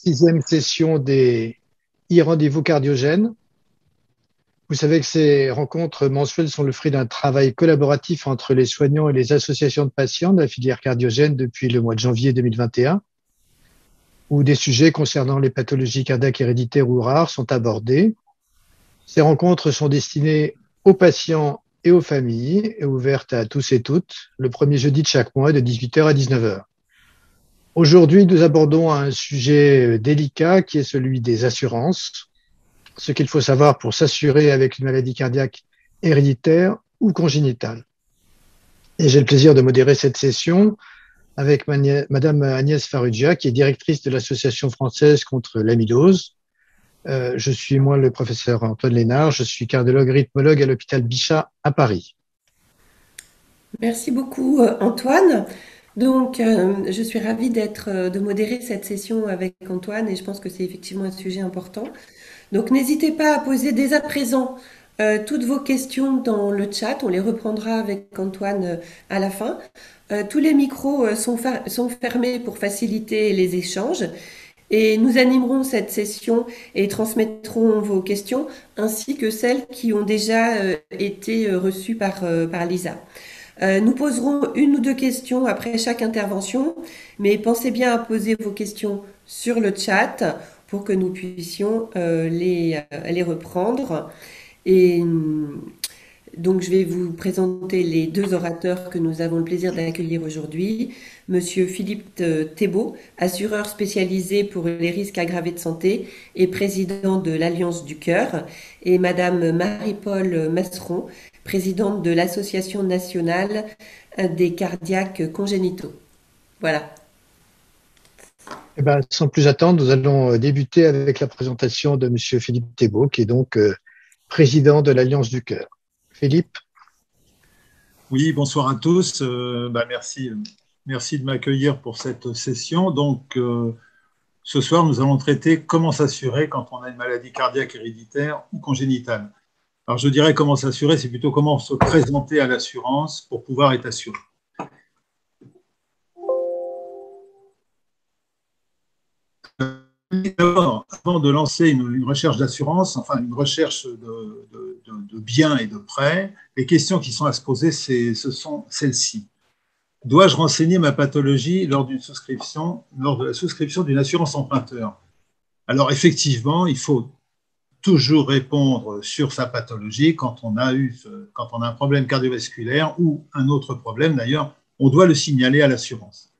Sixième session des e-rendez-vous cardiogènes. Vous savez que ces rencontres mensuelles sont le fruit d'un travail collaboratif entre les soignants et les associations de patients de la filière cardiogène depuis le mois de janvier 2021, où des sujets concernant les pathologies cardiaques héréditaires ou rares sont abordés. Ces rencontres sont destinées aux patients et aux familles et ouvertes à tous et toutes le premier jeudi de chaque mois de 18h à 19h. Aujourd'hui, nous abordons un sujet délicat qui est celui des assurances, ce qu'il faut savoir pour s'assurer avec une maladie cardiaque héréditaire ou congénitale. Et j'ai le plaisir de modérer cette session avec Madame Agnès Farrugia, qui est directrice de l'Association française contre l'amylose. Je suis moi le professeur Antoine Lénard, je suis cardiologue rythmologue à l'hôpital Bichat à Paris. Merci beaucoup Antoine. Donc, je suis ravie de modérer cette session avec Antoine et je pense que c'est effectivement un sujet important. Donc, n'hésitez pas à poser dès à présent toutes vos questions dans le chat. On les reprendra avec Antoine à la fin. Tous les micros sont fermés pour faciliter les échanges. Et nous animerons cette session et transmettrons vos questions ainsi que celles qui ont déjà été reçues par Lisa. Nous poserons une ou deux questions après chaque intervention, mais pensez bien à poser vos questions sur le chat pour que nous puissions les reprendre. Et donc, je vais vous présenter les deux orateurs que nous avons le plaisir d'accueillir aujourd'hui. Monsieur Philippe Thébault, assureur spécialisé pour les risques aggravés de santé et président de l'Alliance du Cœur, et Madame Marie-Paule Masseron, présidente de l'Association nationale des cardiaques congénitaux. Voilà. Eh ben, sans plus attendre, nous allons débuter avec la présentation de Monsieur Philippe Thébault, qui est donc président de l'Alliance du Cœur. Philippe. Oui, bonsoir à tous. Merci de m'accueillir pour cette session. Donc, ce soir, nous allons traiter comment s'assurer quand on a une maladie cardiaque héréditaire ou congénitale. Alors, je dirais comment s'assurer, c'est plutôt comment se présenter à l'assurance pour pouvoir être assuré. Avant de lancer une recherche d'assurance, enfin une recherche de biens et de prêts, les questions qui sont à se poser, ce sont celles-ci. Dois-je renseigner ma pathologie lors de la souscription d'une assurance emprunteur? Alors effectivement, il faut toujours répondre sur sa pathologie quand on a un problème cardiovasculaire ou un autre problème d'ailleurs, on doit le signaler à l'assurance.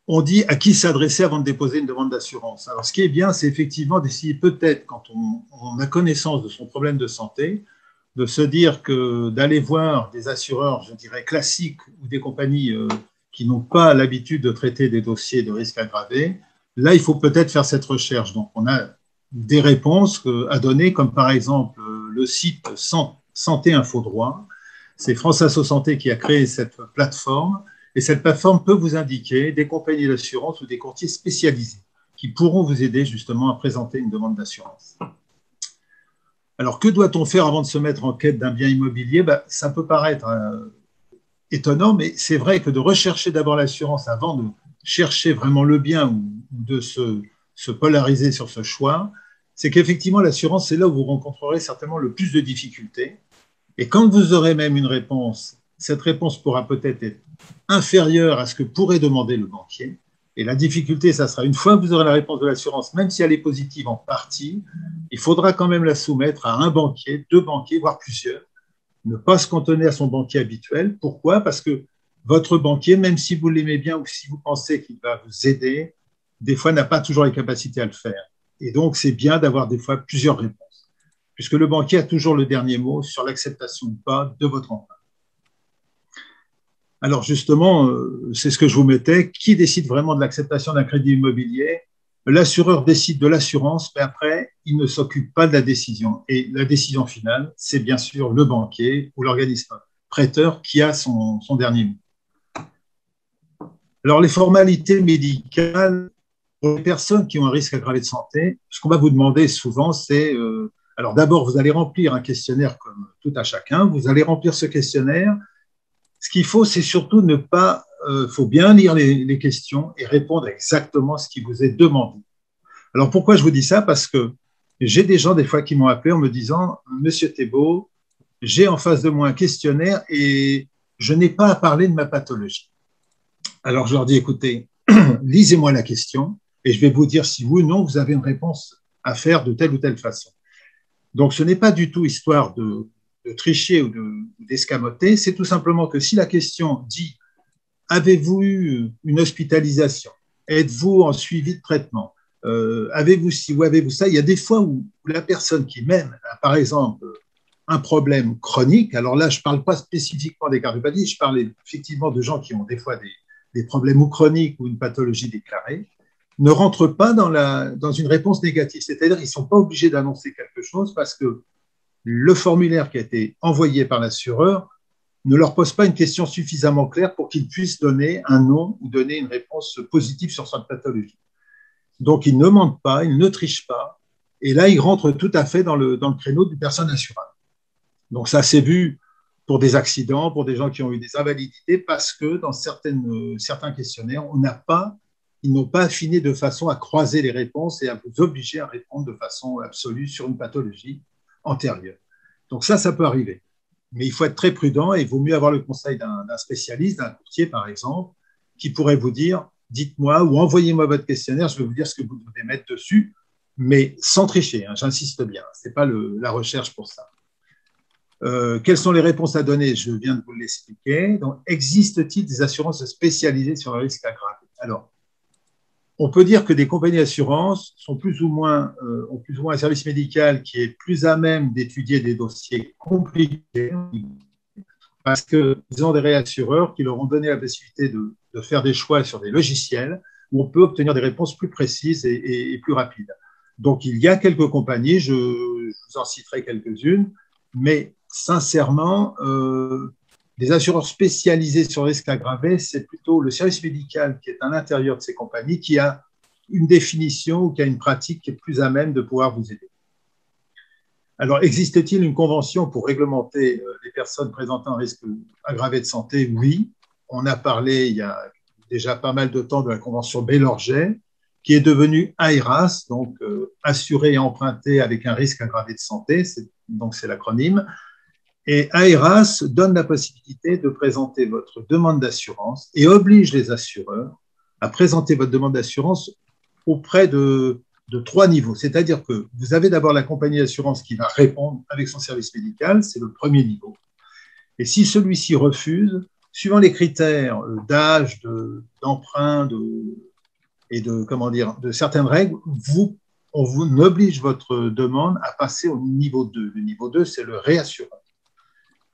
On dit à qui s'adresser avant de déposer une demande d'assurance. Alors, ce qui est bien, c'est effectivement d'essayer peut-être, quand on a connaissance de son problème de santé, de se dire que d'aller voir des assureurs, je dirais, classiques ou des compagnies qui n'ont pas l'habitude de traiter des dossiers de risques aggravés, là, il faut peut-être faire cette recherche. Donc, on a des réponses à donner, comme par exemple le site Santé Info Droit. C'est France Asso Santé qui a créé cette plateforme. Et cette plateforme peut vous indiquer des compagnies d'assurance ou des courtiers spécialisés qui pourront vous aider justement à présenter une demande d'assurance. Alors, que doit-on faire avant de se mettre en quête d'un bien immobilier? Ça peut paraître étonnant, mais c'est vrai que de rechercher d'abord l'assurance avant de chercher vraiment le bien ou de se polariser sur ce choix, c'est qu'effectivement, l'assurance, c'est là où vous rencontrerez certainement le plus de difficultés. Et quand vous aurez même une réponse, cette réponse pourra peut-être être inférieure à ce que pourrait demander le banquier. Et la difficulté, ça sera une fois que vous aurez la réponse de l'assurance, même si elle est positive en partie, il faudra quand même la soumettre à un banquier, deux banquiers, voire plusieurs. Ne pas se cantonner à son banquier habituel. Pourquoi? Parce que votre banquier, même si vous l'aimez bien ou si vous pensez qu'il va vous aider, des fois n'a pas toujours les capacités à le faire. Et donc, c'est bien d'avoir des fois plusieurs réponses, puisque le banquier a toujours le dernier mot sur l'acceptation ou pas de votre emprunt. Alors justement, c'est ce que je vous mettais. Qui décide vraiment de l'acceptation d'un crédit immobilier? L'assureur décide de l'assurance, mais après, il ne s'occupe pas de la décision. Et la décision finale, c'est bien sûr le banquier ou l'organisme prêteur qui a son dernier mot. Alors les formalités médicales, pour les personnes qui ont un risque aggravé de santé, ce qu'on va vous demander souvent, c'est... alors d'abord, vous allez remplir un questionnaire comme tout à chacun. Vous allez remplir ce questionnaire. Ce qu'il faut, c'est surtout ne pas faut bien lire les questions et répondre exactement à ce qui vous est demandé. Alors, pourquoi je vous dis ça? Parce que j'ai des gens, des fois, qui m'ont appelé en me disant « Monsieur Thébault, j'ai en face de moi un questionnaire et je n'ai pas à parler de ma pathologie. » Alors, je leur dis « Écoutez, lisez-moi la question et je vais vous dire si oui ou non vous avez une réponse à faire de telle ou telle façon. » Donc, ce n'est pas du tout histoire de tricher ou d'escamoter, c'est tout simplement que si la question dit « Avez-vous eu une hospitalisation? Êtes-vous en suivi de traitement? Avez-vous ci ou avez-vous ça ?» Il y a des fois où la personne qui même a, par exemple, un problème chronique, alors là, je ne parle pas spécifiquement des cardiopathies, je parle effectivement de gens qui ont des fois des problèmes ou chroniques ou une pathologie déclarée, ne rentrent pas dans une réponse négative. C'est-à-dire qu'ils ne sont pas obligés d'annoncer quelque chose parce que le formulaire qui a été envoyé par l'assureur ne leur pose pas une question suffisamment claire pour qu'ils puissent donner un nom ou donner une réponse positive sur cette pathologie. Donc, ils ne mentent pas, ils ne trichent pas, et là, ils rentrent tout à fait dans le créneau d'une personne assurable. Donc, ça s'est vu pour des accidents, pour des gens qui ont eu des invalidités, parce que dans certains questionnaires, ils n'ont pas affiné de façon à croiser les réponses et à vous obliger à répondre de façon absolue sur une pathologie antérieure. Donc ça peut arriver. Mais il faut être très prudent et il vaut mieux avoir le conseil d'un spécialiste, d'un courtier par exemple, qui pourrait vous dire « dites-moi ou envoyez-moi votre questionnaire, je vais vous dire ce que vous devez mettre dessus », mais sans tricher, hein, j'insiste bien, ce n'est pas la recherche pour ça. Quelles sont les réponses à donner? Je viens de vous l'expliquer. Donc, existe-t-il des assurances spécialisées sur le risque aggravé? Alors, on peut dire que des compagnies d'assurance ont plus ou moins un service médical qui est plus à même d'étudier des dossiers compliqués parce qu'ils ont des réassureurs qui leur ont donné la possibilité de faire des choix sur des logiciels où on peut obtenir des réponses plus précises et plus rapides. Donc, il y a quelques compagnies, je vous en citerai quelques-unes, mais sincèrement, des assureurs spécialisés sur le risque aggravé, c'est plutôt le service médical qui est à l'intérieur de ces compagnies qui a une définition ou qui a une pratique qui est plus à même de pouvoir vous aider. Alors, existe-t-il une convention pour réglementer les personnes présentant un risque aggravé de santé? Oui, on a parlé il y a déjà pas mal de temps de la convention Baylor-Jay, qui est devenue AERAS, donc assuré et emprunté avec un risque aggravé de santé, donc c'est l'acronyme. Et AERAS donne la possibilité de présenter votre demande d'assurance et oblige les assureurs à présenter votre demande d'assurance auprès de 3 niveaux. C'est-à-dire que vous avez d'abord la compagnie d'assurance qui va répondre avec son service médical, c'est le premier niveau. Et si celui-ci refuse, suivant les critères d'âge, d'emprunt et de certaines règles, on vous oblige votre demande à passer au niveau 2. Le niveau 2, c'est le réassureur.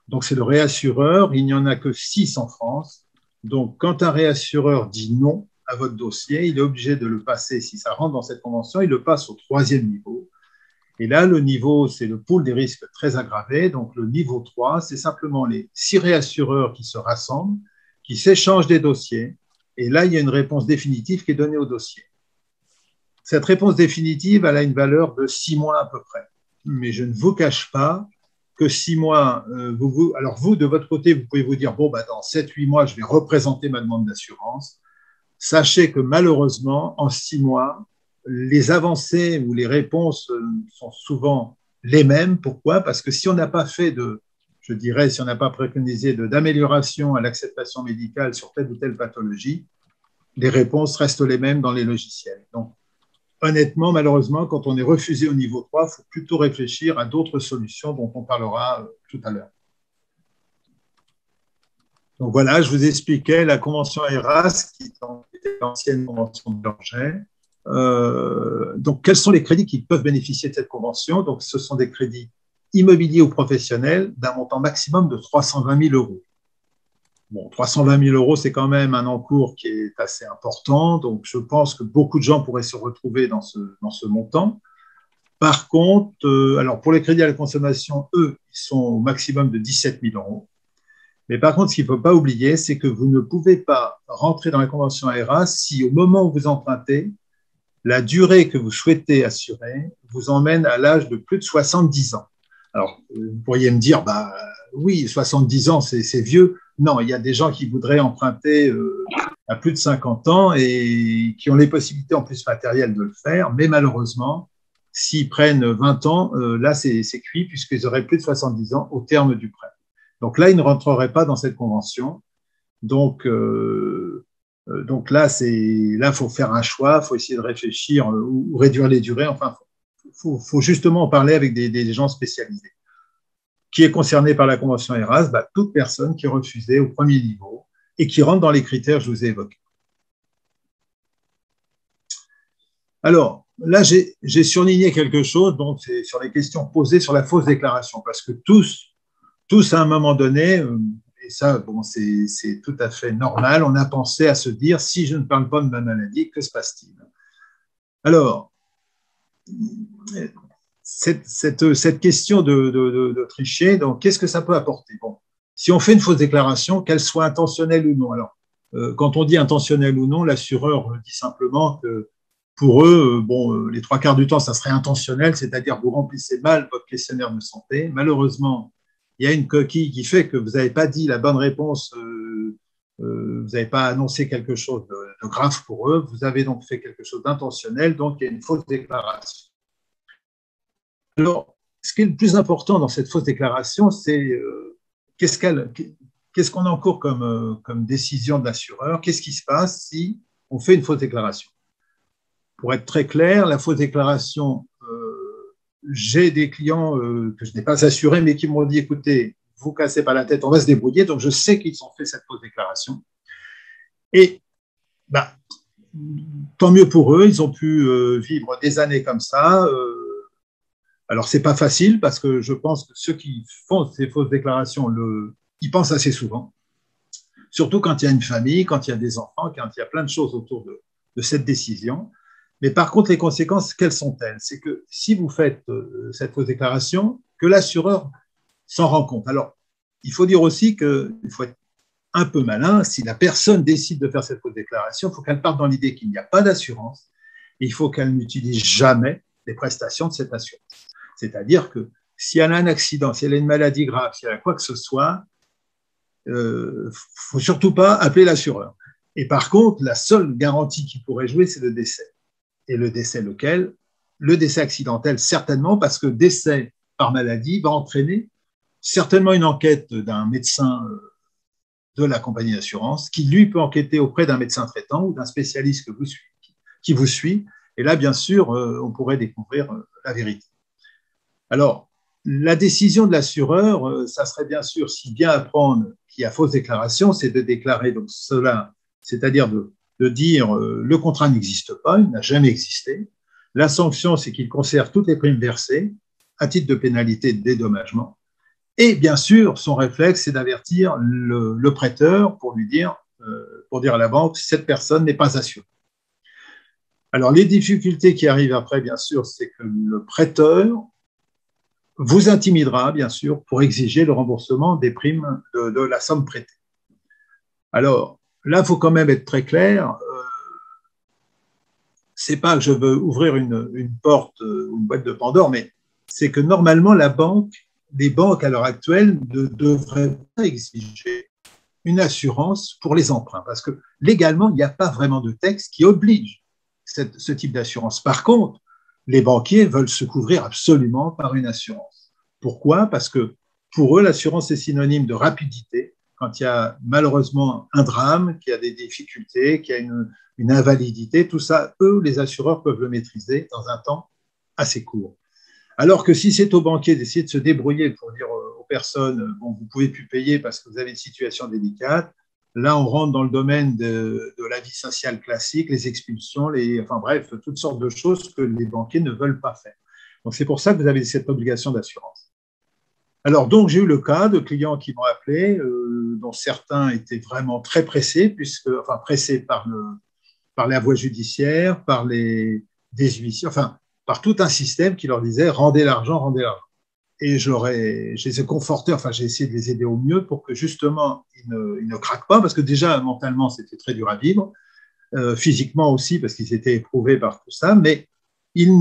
Donc, c'est le réassureur. Il n'y en a que 6 en France. Donc, quand un réassureur dit non à votre dossier, il est obligé de le passer, si ça rentre dans cette convention, il le passe au 3e niveau. Et là, le niveau, c'est le pool des risques très aggravés. Donc, le niveau 3, c'est simplement les 6 réassureurs qui se rassemblent, qui s'échangent des dossiers. Et là, il y a une réponse définitive qui est donnée au dossier. Cette réponse définitive, elle a une valeur de 6 mois à peu près. Mais je ne vous cache pas que 6 mois, alors vous, de votre côté, vous pouvez vous dire, bon, dans 7-8 mois, je vais représenter ma demande d'assurance. Sachez que malheureusement, en 6 mois, les avancées ou les réponses sont souvent les mêmes. Pourquoi? Parce que si on n'a pas fait si on n'a pas préconisé d'amélioration à l'acceptation médicale sur telle ou telle pathologie, les réponses restent les mêmes dans les logiciels. Donc, honnêtement, malheureusement, quand on est refusé au niveau 3, il faut plutôt réfléchir à d'autres solutions dont on parlera tout à l'heure. Donc voilà, je vous expliquais la convention ERAS, qui était l'ancienne convention de Baylor-Jay. Donc, quels sont les crédits qui peuvent bénéficier de cette convention? Donc, ce sont des crédits immobiliers ou professionnels d'un montant maximum de 320 000 euros. Bon, 320 000 euros, c'est quand même un encours qui est assez important. Donc, je pense que beaucoup de gens pourraient se retrouver dans ce montant. Par contre, alors pour les crédits à la consommation, eux, ils sont au maximum de 17 000 euros. Mais par contre, ce qu'il ne faut pas oublier, c'est que vous ne pouvez pas rentrer dans la convention ERAS si, au moment où vous empruntez, la durée que vous souhaitez assurer vous emmène à l'âge de plus de 70 ans. Alors, vous pourriez me dire, oui, 70 ans, c'est vieux. Non, il y a des gens qui voudraient emprunter à plus de 50 ans et qui ont les possibilités en plus matérielles de le faire, mais malheureusement, s'ils prennent 20 ans, là, c'est cuit puisqu'ils auraient plus de 70 ans au terme du prêt. Donc là, ils ne rentreraient pas dans cette convention. Donc là, faut faire un choix, faut essayer de réfléchir ou réduire les durées. Enfin, faut justement en parler avec des gens spécialisés. Qui est concerné par la convention ERAS? Toute personne qui est refusée au premier niveau et qui rentre dans les critères que je vous ai évoqués. Alors, là, j'ai surligné quelque chose, donc c'est sur les questions posées sur la fausse déclaration, parce que tous à un moment donné, et ça, bon, c'est tout à fait normal, on a pensé à se dire, si je ne parle pas de ma maladie, que se passe-t-il? Alors, cette question de tricher, donc qu'est-ce que ça peut apporter? Bon, si on fait une fausse déclaration, qu'elle soit intentionnelle ou non. Alors, quand on dit intentionnelle ou non, l'assureur dit simplement que pour eux, les trois quarts du temps, ça serait intentionnel, c'est-à-dire vous remplissez mal votre questionnaire de santé. Malheureusement, il y a une coquille qui fait que vous n'avez pas dit la bonne réponse, vous n'avez pas annoncé quelque chose de grave pour eux, vous avez donc fait quelque chose d'intentionnel, donc il y a une fausse déclaration. Alors, ce qui est le plus important dans cette fausse déclaration, c'est qu'est-ce qu'on encourt comme décision de l'assureur, qu'est-ce qui se passe si on fait une fausse déclaration. Pour être très clair, la fausse déclaration, j'ai des clients que je n'ai pas assurés, mais qui m'ont dit, écoutez, vous cassez pas la tête, on va se débrouiller, donc je sais qu'ils ont fait cette fausse déclaration. Et tant mieux pour eux, ils ont pu vivre des années comme ça. Alors, ce n'est pas facile parce que je pense que ceux qui font ces fausses déclarations, ils pensent assez souvent. Surtout quand il y a une famille, quand il y a des enfants, quand il y a plein de choses autour de cette décision. Mais par contre, les conséquences, quelles sont-elles? C'est que si vous faites cette fausse déclaration, que l'assureur s'en rend compte. Alors, il faut dire aussi qu'il faut être un peu malin. Si la personne décide de faire cette fausse déclaration, il faut qu'elle parte dans l'idée qu'il n'y a pas d'assurance et il faut qu'elle n'utilise jamais les prestations de cette assurance. C'est-à-dire que si elle a un accident, si elle a une maladie grave, si elle a quoi que ce soit, faut surtout pas appeler l'assureur. Et par contre, la seule garantie qui pourrait jouer, c'est le décès. Et le décès lequel? Le décès accidentel, certainement, parce que décès par maladie va entraîner certainement une enquête d'un médecin de la compagnie d'assurance qui, lui, peut enquêter auprès d'un médecin traitant ou d'un spécialiste qui vous suit. Et là, bien sûr, on pourrait découvrir la vérité. Alors, la décision de l'assureur, ça serait bien sûr, s'il vient apprendre qu'il y a fausse déclaration, c'est de déclarer donc cela, c'est-à-dire de dire le contrat n'existe pas, il n'a jamais existé. La sanction, c'est qu'il conserve toutes les primes versées à titre de pénalité de dédommagement. Et bien sûr, son réflexe, c'est d'avertir le prêteur pour dire à la banque, cette personne n'est pas assurée. Alors, les difficultés qui arrivent après, bien sûr, c'est que le prêteur vous intimidera, bien sûr, pour exiger le remboursement des primes de la somme prêtée. Alors, là, il faut quand même être très clair. C'est pas que je veux ouvrir une porte, une boîte de Pandore, mais c'est que normalement, les banques à l'heure actuelle ne devraient pas exiger une assurance pour les emprunts, parce que légalement, il n'y a pas vraiment de texte qui oblige ce type d'assurance. Par contre, les banquiers veulent se couvrir absolument par une assurance. Pourquoi? Parce que pour eux, l'assurance est synonyme de rapidité. Quand il y a malheureusement un drame, qu'il y a des difficultés, qu'il y a une invalidité, tout ça, eux, les assureurs peuvent le maîtriser dans un temps assez court. Alors que si c'est aux banquiers d'essayer de se débrouiller pour dire aux personnes, bon, vous ne pouvez plus payer parce que vous avez une situation délicate, là, on rentre dans le domaine de la vie sociale classique, les expulsions, enfin bref, toutes sortes de choses que les banquiers ne veulent pas faire. Donc, c'est pour ça que vous avez cette obligation d'assurance. Alors, donc, j'ai eu le cas de clients qui m'ont appelé, dont certains étaient vraiment très pressés, pressés par la voie judiciaire, par des huissiers, enfin, par tout un système qui leur disait rendez l'argent, rendez l'argent. Et je les ai confortés, enfin, j'ai essayé de les aider au mieux pour que justement, ils ne craquent pas, parce que déjà, mentalement, c'était très dur à vivre, physiquement aussi, parce qu'ils étaient éprouvés par tout ça, mais ils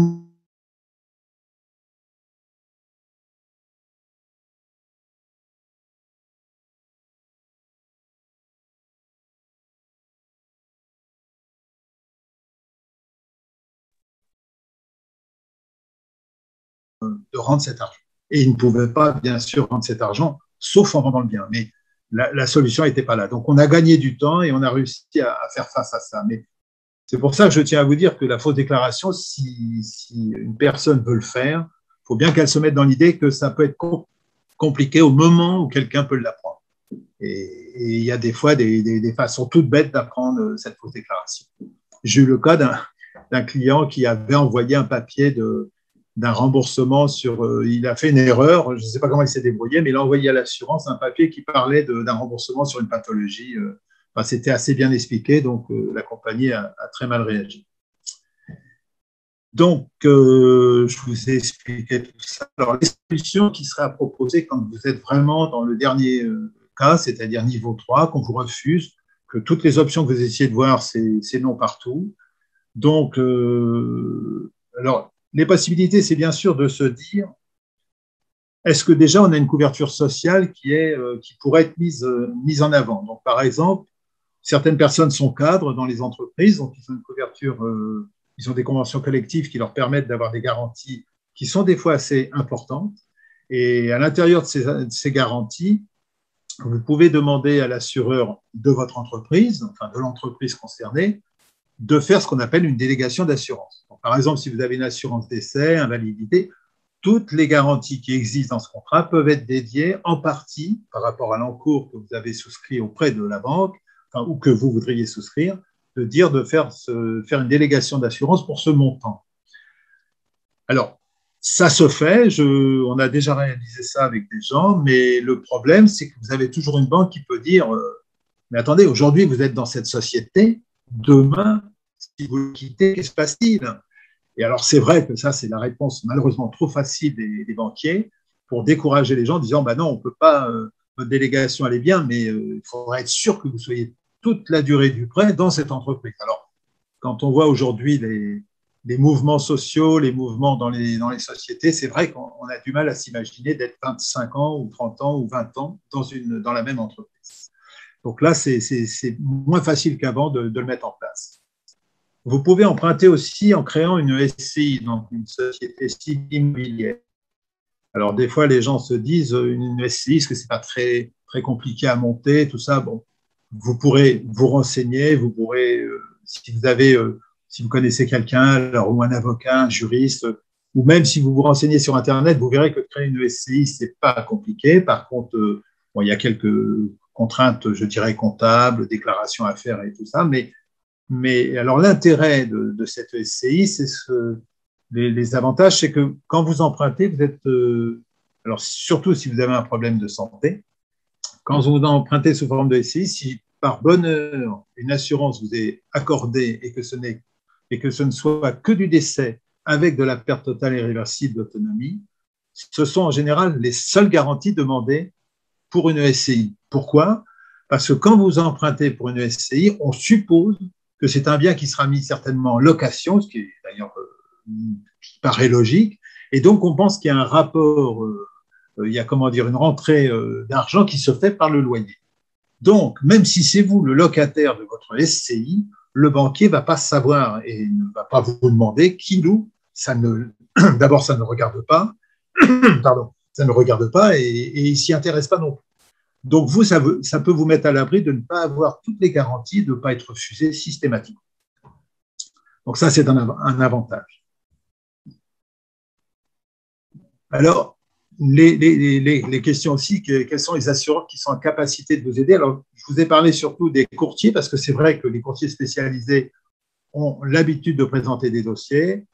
de rendre cet argent. Et ils ne pouvaient pas, bien sûr, rendre cet argent, sauf en vendant le bien. Mais la solution n'était pas là. Donc, on a gagné du temps et on a réussi à faire face à ça. Mais c'est pour ça que je tiens à vous dire que la fausse déclaration, si une personne veut le faire, il faut bien qu'elle se mette dans l'idée que ça peut être compliqué au moment où quelqu'un peut l'apprendre. Et il y a des fois des façons toutes bêtes d'apprendre cette fausse déclaration. J'ai eu le cas d'un client qui avait envoyé un papier d'un remboursement il a fait une erreur, je ne sais pas comment il s'est débrouillé, mais il a envoyé à l'assurance un papier qui parlait d'un remboursement sur une pathologie. Enfin, c'était assez bien expliqué, donc la compagnie a très mal réagi. Donc, je vous ai expliqué tout ça. Alors, les solutions qui seraient à proposer quand vous êtes vraiment dans le dernier cas, c'est-à-dire niveau 3, qu'on vous refuse, que toutes les options que vous essayez de voir, c'est non partout. Donc, alors, les possibilités, c'est bien sûr de se dire, est-ce que déjà on a une couverture sociale qui pourrait être mise en avant? Donc, par exemple, certaines personnes sont cadres dans les entreprises, donc ils ont une couverture, ils ont des conventions collectives qui leur permettent d'avoir des garanties qui sont des fois assez importantes. Et à l'intérieur de ces garanties, vous pouvez demander à l'assureur de votre entreprise, enfin de l'entreprise concernée, de faire ce qu'on appelle une délégation d'assurance. Par exemple, si vous avez une assurance décès, invalidité, toutes les garanties qui existent dans ce contrat peuvent être dédiées en partie par rapport à l'encours que vous avez souscrit auprès de la banque, enfin, ou que vous voudriez souscrire, de faire une délégation d'assurance pour ce montant. Alors, ça se fait, on a déjà réalisé ça avec des gens, mais le problème, c'est que vous avez toujours une banque qui peut dire mais attendez, aujourd'hui, vous êtes dans cette société, demain, si vous le quittez, qu'est-ce qui se passe-t-il? Et alors, c'est vrai que ça, c'est la réponse malheureusement trop facile des banquiers pour décourager les gens en disant bah non, on ne peut pas, votre délégation, elle est bien, mais il faudra être sûr que vous soyez toute la durée du prêt dans cette entreprise. Alors, quand on voit aujourd'hui les mouvements sociaux, les mouvements dans les sociétés, c'est vrai qu'on a du mal à s'imaginer d'être 25 ans ou 30 ans ou 20 ans dans la même entreprise. Donc là, c'est moins facile qu'avant de le mettre en place. Vous pouvez emprunter aussi en créant une SCI, donc une société civile immobilière. Alors, des fois, les gens se disent une SCI, est-ce que ce n'est pas très, très compliqué à monter, tout ça. Bon, vous pourrez vous renseigner, vous pourrez, si vous connaissez quelqu'un, ou un avocat, un juriste, ou même si vous vous renseignez sur Internet, vous verrez que créer une SCI, ce n'est pas compliqué. Par contre, il y a quelques contraintes, je dirais, comptables, déclarations à faire et tout ça, mais alors l'intérêt de cette SCI, c'est les avantages, c'est que quand vous empruntez, vous êtes, alors surtout si vous avez un problème de santé, quand vous empruntez sous forme de SCI, si par bonheur une assurance vous est accordée et que ce ne soit que du décès avec de la perte totale et irréversible d'autonomie, ce sont en général les seules garanties demandées pour une SCI. Pourquoi? Parce que quand vous empruntez pour une SCI, on suppose que c'est un bien qui sera mis certainement en location, ce qui est d'ailleurs qui paraît logique, et donc on pense qu'il y a un rapport, il y a une rentrée d'argent qui se fait par le loyer. Donc, même si c'est vous le locataire de votre SCI, le banquier ne va pas savoir et ne va pas vous demander qui loue. D'abord, ça ne regarde pas, pardon, ça ne regarde pas et il ne s'y intéresse pas non plus. Donc, vous, ça peut vous mettre à l'abri de ne pas avoir toutes les garanties, de ne pas être refusé systématiquement. Donc, ça, c'est un avantage. Alors, les questions aussi, quels sont les assureurs qui sont en capacité de vous aider? Alors, je vous ai parlé surtout des courtiers, parce que c'est vrai que les courtiers spécialisés ont l'habitude de présenter des dossiers.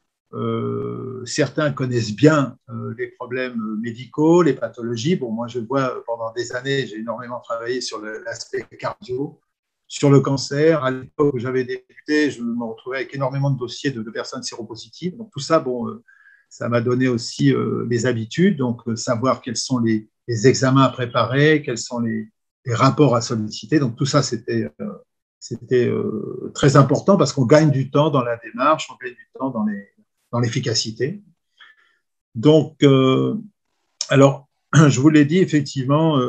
Certains connaissent bien les problèmes médicaux, les pathologies. Bon, moi, je vois pendant des années, j'ai énormément travaillé sur l'aspect cardio, sur le cancer. À l'époque où j'avais débuté, je me retrouvais avec énormément de dossiers de personnes séropositives. Donc, tout ça, bon, ça m'a donné aussi les habitudes, donc savoir quels sont les examens à préparer, quels sont les rapports à solliciter. Donc, tout ça, c'était très important parce qu'on gagne du temps dans la démarche, on gagne du temps dans l'efficacité. Donc, alors, je vous l'ai dit, effectivement,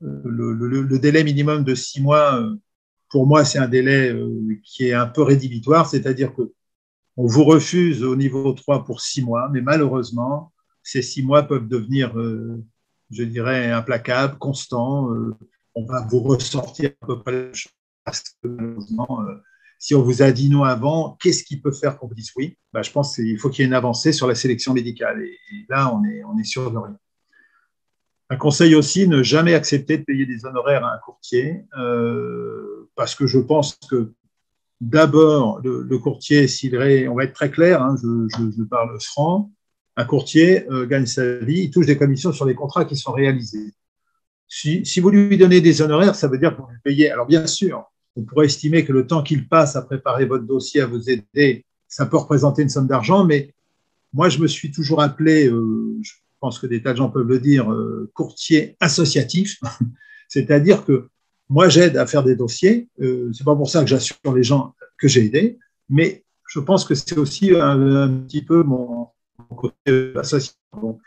le délai minimum de 6 mois, pour moi, c'est un délai qui est un peu rédhibitoire, c'est-à-dire qu'on vous refuse au niveau 3 pour 6 mois, mais malheureusement, ces 6 mois peuvent devenir, je dirais, implacables, constants. On va vous ressortir à peu près la même chose parce que malheureusement, si on vous a dit non avant, qu'est-ce qui peut faire qu'on vous dise oui? Ben, je pense qu'il faut qu'il y ait une avancée sur la sélection médicale. Et là, on est sûr de rien. Un conseil aussi, ne jamais accepter de payer des honoraires à un courtier, parce que je pense que d'abord, le courtier, on va être très clair, hein, je parle franc, un courtier gagne sa vie, il touche des commissions sur les contrats qui sont réalisés. Si vous lui donnez des honoraires, ça veut dire que vous lui payez. Alors bien sûr, on pourrait estimer que le temps qu'il passe à préparer votre dossier, à vous aider, ça peut représenter une somme d'argent, mais moi, je me suis toujours appelé, je pense que des tas de gens peuvent le dire, courtier associatif, c'est-à-dire que moi, j'aide à faire des dossiers. C'est pas pour ça que j'assure les gens que j'ai aidés, mais je pense que c'est aussi un petit peu mon côté associatif. Donc,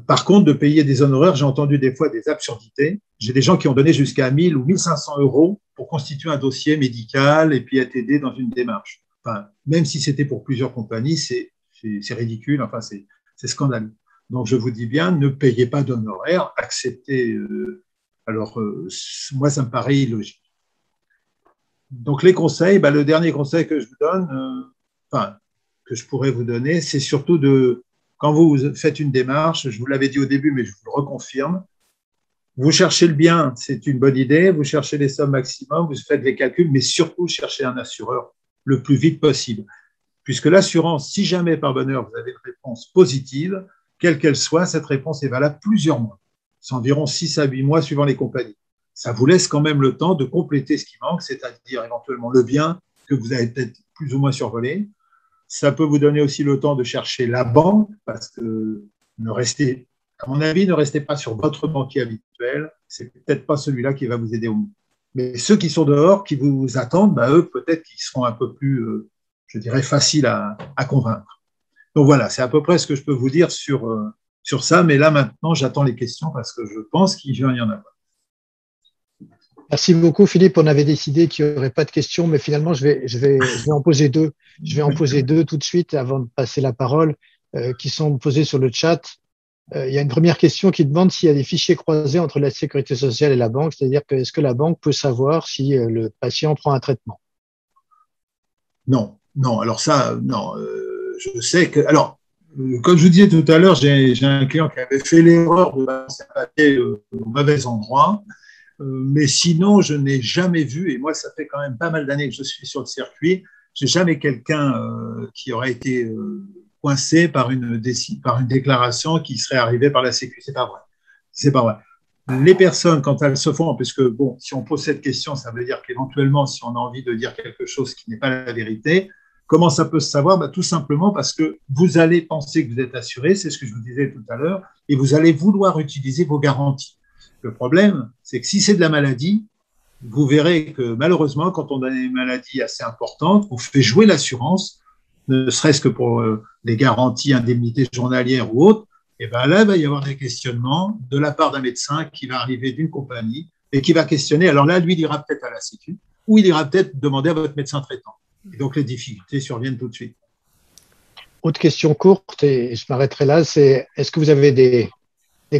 par contre, de payer des honoraires, j'ai entendu des fois des absurdités. J'ai des gens qui ont donné jusqu'à 1000 ou 1500 euros pour constituer un dossier médical et puis être aidé dans une démarche. Enfin, même si c'était pour plusieurs compagnies, c'est ridicule, enfin, c'est scandaleux. Donc, je vous dis bien, ne payez pas d'honoraires, acceptez. Moi, ça me paraît illogique. Donc, les conseils, le dernier conseil que je vous donne, que je pourrais vous donner, c'est surtout quand vous faites une démarche, je vous l'avais dit au début, mais je vous le reconfirme, vous cherchez le bien, c'est une bonne idée, vous cherchez les sommes maximum, vous faites les calculs, mais surtout cherchez un assureur le plus vite possible. Puisque l'assurance, si jamais par bonheur vous avez une réponse positive, quelle qu'elle soit, cette réponse est valable plusieurs mois. C'est environ 6 à 8 mois suivant les compagnies. Ça vous laisse quand même le temps de compléter ce qui manque, c'est-à-dire éventuellement le bien que vous avez peut-être plus ou moins survolé. Ça peut vous donner aussi le temps de chercher la banque, parce que à mon avis, ne restez pas sur votre banquier habituel. C'est peut-être pas celui-là qui va vous aider au mieux. Mais ceux qui sont dehors, qui vous attendent, eux, peut-être qu'ils seront un peu plus, je dirais, faciles à convaincre. Donc voilà, c'est à peu près ce que je peux vous dire sur ça. Mais là, maintenant, j'attends les questions parce que je pense qu'il va y en avoir. Merci beaucoup, Philippe. On avait décidé qu'il n'y aurait pas de questions, mais finalement, je vais en poser deux. Je vais en poser deux tout de suite avant de passer la parole, qui sont posées sur le chat. Il y a une première question qui demande s'il y a des fichiers croisés entre la sécurité sociale et la banque, c'est-à-dire que est-ce que la banque peut savoir si le patient prend un traitement? Non. Alors ça, non. Je sais que. Alors, comme je vous disais tout à l'heure, j'ai un client qui avait fait l'erreur de balancer un papier au mauvais endroit. Mais sinon, je n'ai jamais vu, et moi, ça fait quand même pas mal d'années que je suis sur le circuit, j'ai jamais quelqu'un qui aurait été coincé par une déclaration qui serait arrivée par la Sécu. C'est pas vrai. C'est pas vrai. Les personnes, quand elles se font, puisque bon, si on pose cette question, ça veut dire qu'éventuellement, si on a envie de dire quelque chose qui n'est pas la vérité, comment ça peut se savoir? Tout simplement parce que vous allez penser que vous êtes assuré, c'est ce que je vous disais tout à l'heure, et vous allez vouloir utiliser vos garanties. Le problème, c'est que si c'est de la maladie, vous verrez que malheureusement, quand on a des maladies assez importantes, on fait jouer l'assurance, ne serait-ce que pour les garanties, indemnités journalières ou autres, et bien là, il va y avoir des questionnements de la part d'un médecin qui va arriver d'une compagnie et qui va questionner. Alors là, lui, il ira peut-être à la Sécu ou il ira peut-être demander à votre médecin traitant. Et donc, les difficultés surviennent tout de suite. Autre question courte, et je m'arrêterai là, c'est est-ce que vous avez des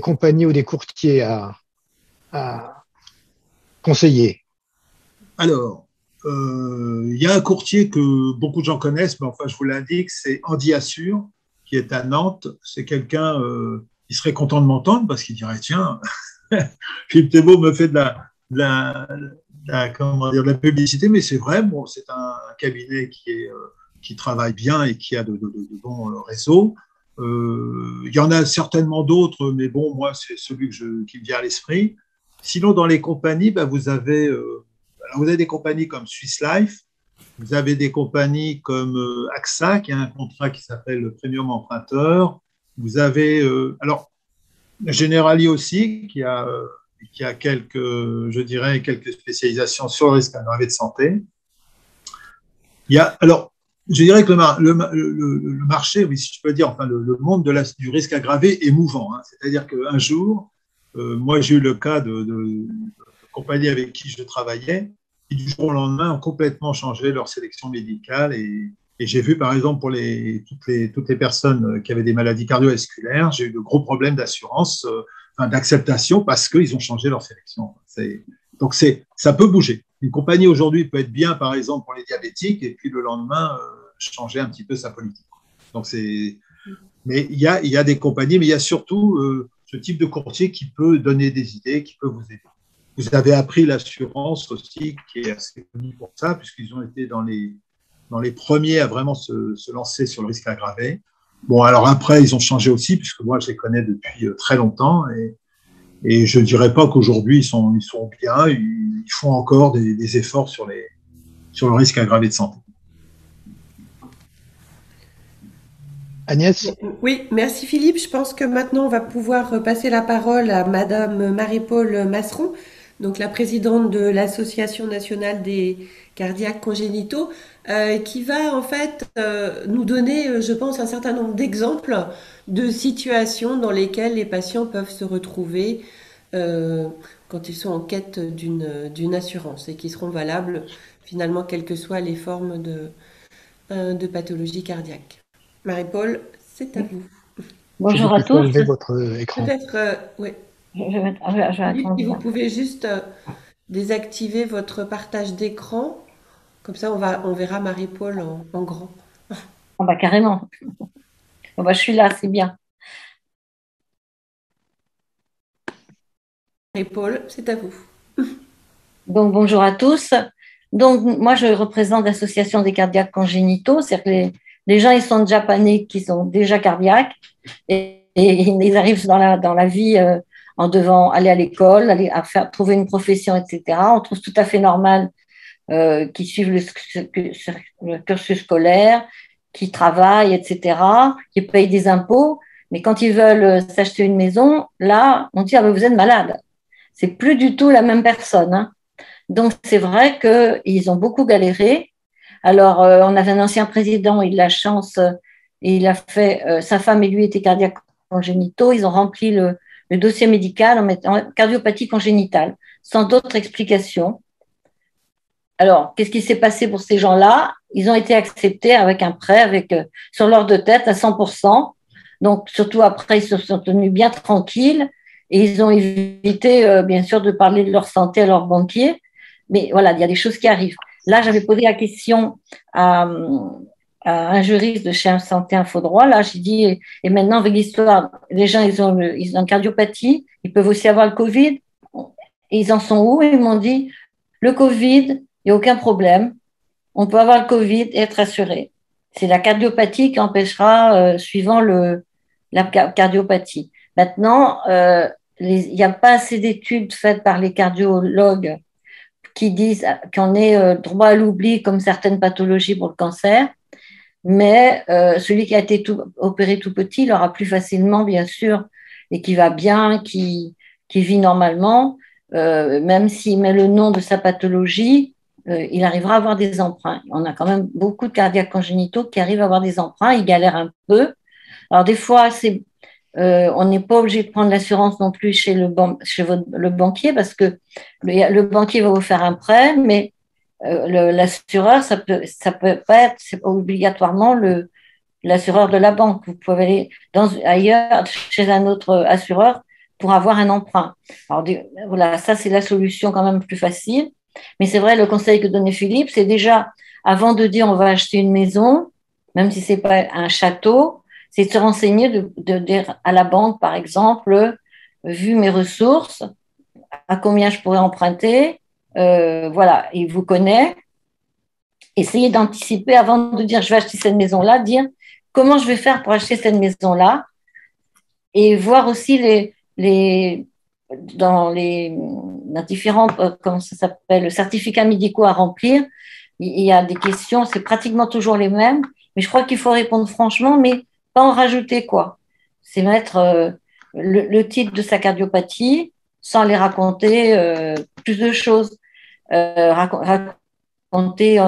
compagnies ou des courtiers à conseiller? Alors, il y a un courtier que beaucoup de gens connaissent, mais enfin, je vous l'indique, c'est Andy Assure, qui est à Nantes. C'est quelqu'un qui serait content de m'entendre parce qu'il dirait, tiens, Philippe Thébault me fait de la publicité, mais c'est vrai, bon, c'est un cabinet qui travaille bien et qui a de bons réseaux. Il y en a certainement d'autres, mais bon, moi, c'est celui qui me vient à l'esprit. Sinon, dans les compagnies, vous avez des compagnies comme Swiss Life, vous avez des compagnies comme AXA, qui a un contrat qui s'appelle le Premium Emprunteur. Vous avez, Generali aussi, qui a quelques spécialisations sur le risque aggravé de santé. Je dirais que le marché, oui, si je peux dire, enfin, le monde du risque aggravé est mouvant. Hein. C'est-à-dire qu'un jour, moi, j'ai eu le cas de compagnies avec qui je travaillais, qui du jour au lendemain ont complètement changé leur sélection médicale et Et j'ai vu, par exemple, pour toutes les personnes qui avaient des maladies cardiovasculaires, j'ai eu de gros problèmes d'assurance, d'acceptation, parce qu'ils ont changé leur sélection. Donc, ça peut bouger. Une compagnie aujourd'hui peut être bien, par exemple, pour les diabétiques, et puis le lendemain, changer un petit peu sa politique. Donc, mais il y a des compagnies, mais il y a surtout ce type de courtier qui peut donner des idées, qui peut vous aider. Vous avez appris l'assurance aussi, qui est assez connue pour ça, puisqu'ils ont été dans les premiers à vraiment se lancer sur le risque aggravé. Bon, alors après, ils ont changé aussi, puisque moi, je les connais depuis très longtemps, et je ne dirais pas qu'aujourd'hui, ils sont bien, ils font encore des efforts sur le risque aggravé de santé. Agnès? Oui, merci Philippe. Je pense que maintenant on va pouvoir passer la parole à Madame Marie-Paule Masseron, donc la présidente de l'Association nationale des cardiaques congénitaux, qui va en fait nous donner, je pense, un certain nombre d'exemples de situations dans lesquelles les patients peuvent se retrouver euh, quand ils sont en quête d'une assurance et qui seront valables finalement quelles que soient les formes de pathologie cardiaque. Marie-Paule, c'est à vous. Je vous Bonjour à prie de tous. enlever votre écran. Peut-être, oui. Je vais Philippe, si vous attendre. pouvez juste désactiver votre partage d'écran, comme ça on verra Marie-Paule en grand. Oh, bah, carrément. Bon, bah, je suis là, c'est bien. Marie-Paule, c'est à vous. Donc, bonjour à tous. Donc, moi, je représente l'association des cardiaques congénitaux. C'est-à-dire que les gens, ils sont déjà pas nés, qui sont déjà cardiaques et ils arrivent dans la vie en devant aller à l'école, aller trouver une profession, etc. On trouve tout à fait normal qu'ils suivent le cursus scolaire, qui travaillent, etc., qui payent des impôts. Mais quand ils veulent s'acheter une maison, là, on dit, ah ben, vous êtes malade. C'est plus du tout la même personne, hein. Donc, c'est vrai qu'ils ont beaucoup galéré. Alors, on avait un ancien président, il a la chance, il a fait, sa femme et lui étaient cardiaques congénitaux. Ils ont rempli le dossier médical en mettant cardiopathie congénitale, sans d'autres explications. Alors, qu'est-ce qui s'est passé pour ces gens-là? Ils ont été acceptés avec un prêt, sur l'ordre de tête à 100%. Donc, surtout après, ils se sont tenus bien tranquilles et ils ont évité, bien sûr, de parler de leur santé à leur banquier. Mais voilà, il y a des choses qui arrivent. Là, j'avais posé la question à un juriste de chez Santé Info Droit. Là, j'ai dit, et maintenant, avec l'histoire, les gens, ils ont une cardiopathie, ils peuvent aussi avoir le Covid. Et ils en sont où? Ils m'ont dit, le Covid, il n'y a aucun problème. On peut avoir le Covid et être assuré. C'est la cardiopathie qui empêchera, suivant la cardiopathie. Maintenant, il n'y a pas assez d'études faites par les cardiologues qui disent qu'on est droit à l'oubli comme certaines pathologies pour le cancer. Mais celui qui a été opéré tout petit, il aura plus facilement, bien sûr, et qui va bien, qui vit normalement, même s'il met le nom de sa pathologie, il arrivera à avoir des emprunts. On a quand même beaucoup de cardiaques congénitaux qui arrivent à avoir des emprunts, ils galèrent un peu. Alors des fois, on n'est pas obligé de prendre l'assurance non plus chez le banquier parce que le banquier va vous faire un prêt, mais l'assureur, ça peut pas être obligatoirement l'assureur de la banque. Vous pouvez aller ailleurs, chez un autre assureur pour avoir un emprunt. Alors, voilà, ça, c'est la solution quand même plus facile. Mais c'est vrai, le conseil que donnait Philippe, c'est déjà, avant de dire on va acheter une maison, même si c'est pas un château, c'est de se renseigner, de dire à la banque, par exemple, vu mes ressources, à combien je pourrais emprunter, voilà, il vous connaît. Essayez d'anticiper avant de dire je vais acheter cette maison-là, dire comment je vais faire pour acheter cette maison-là et voir aussi dans différents, comment ça s'appelle, certificats médicaux à remplir. Il y a des questions, c'est pratiquement toujours les mêmes, mais je crois qu'il faut répondre franchement, mais pas en rajouter quoi. C'est mettre le titre de sa cardiopathie sans les raconter plus de choses. Raconter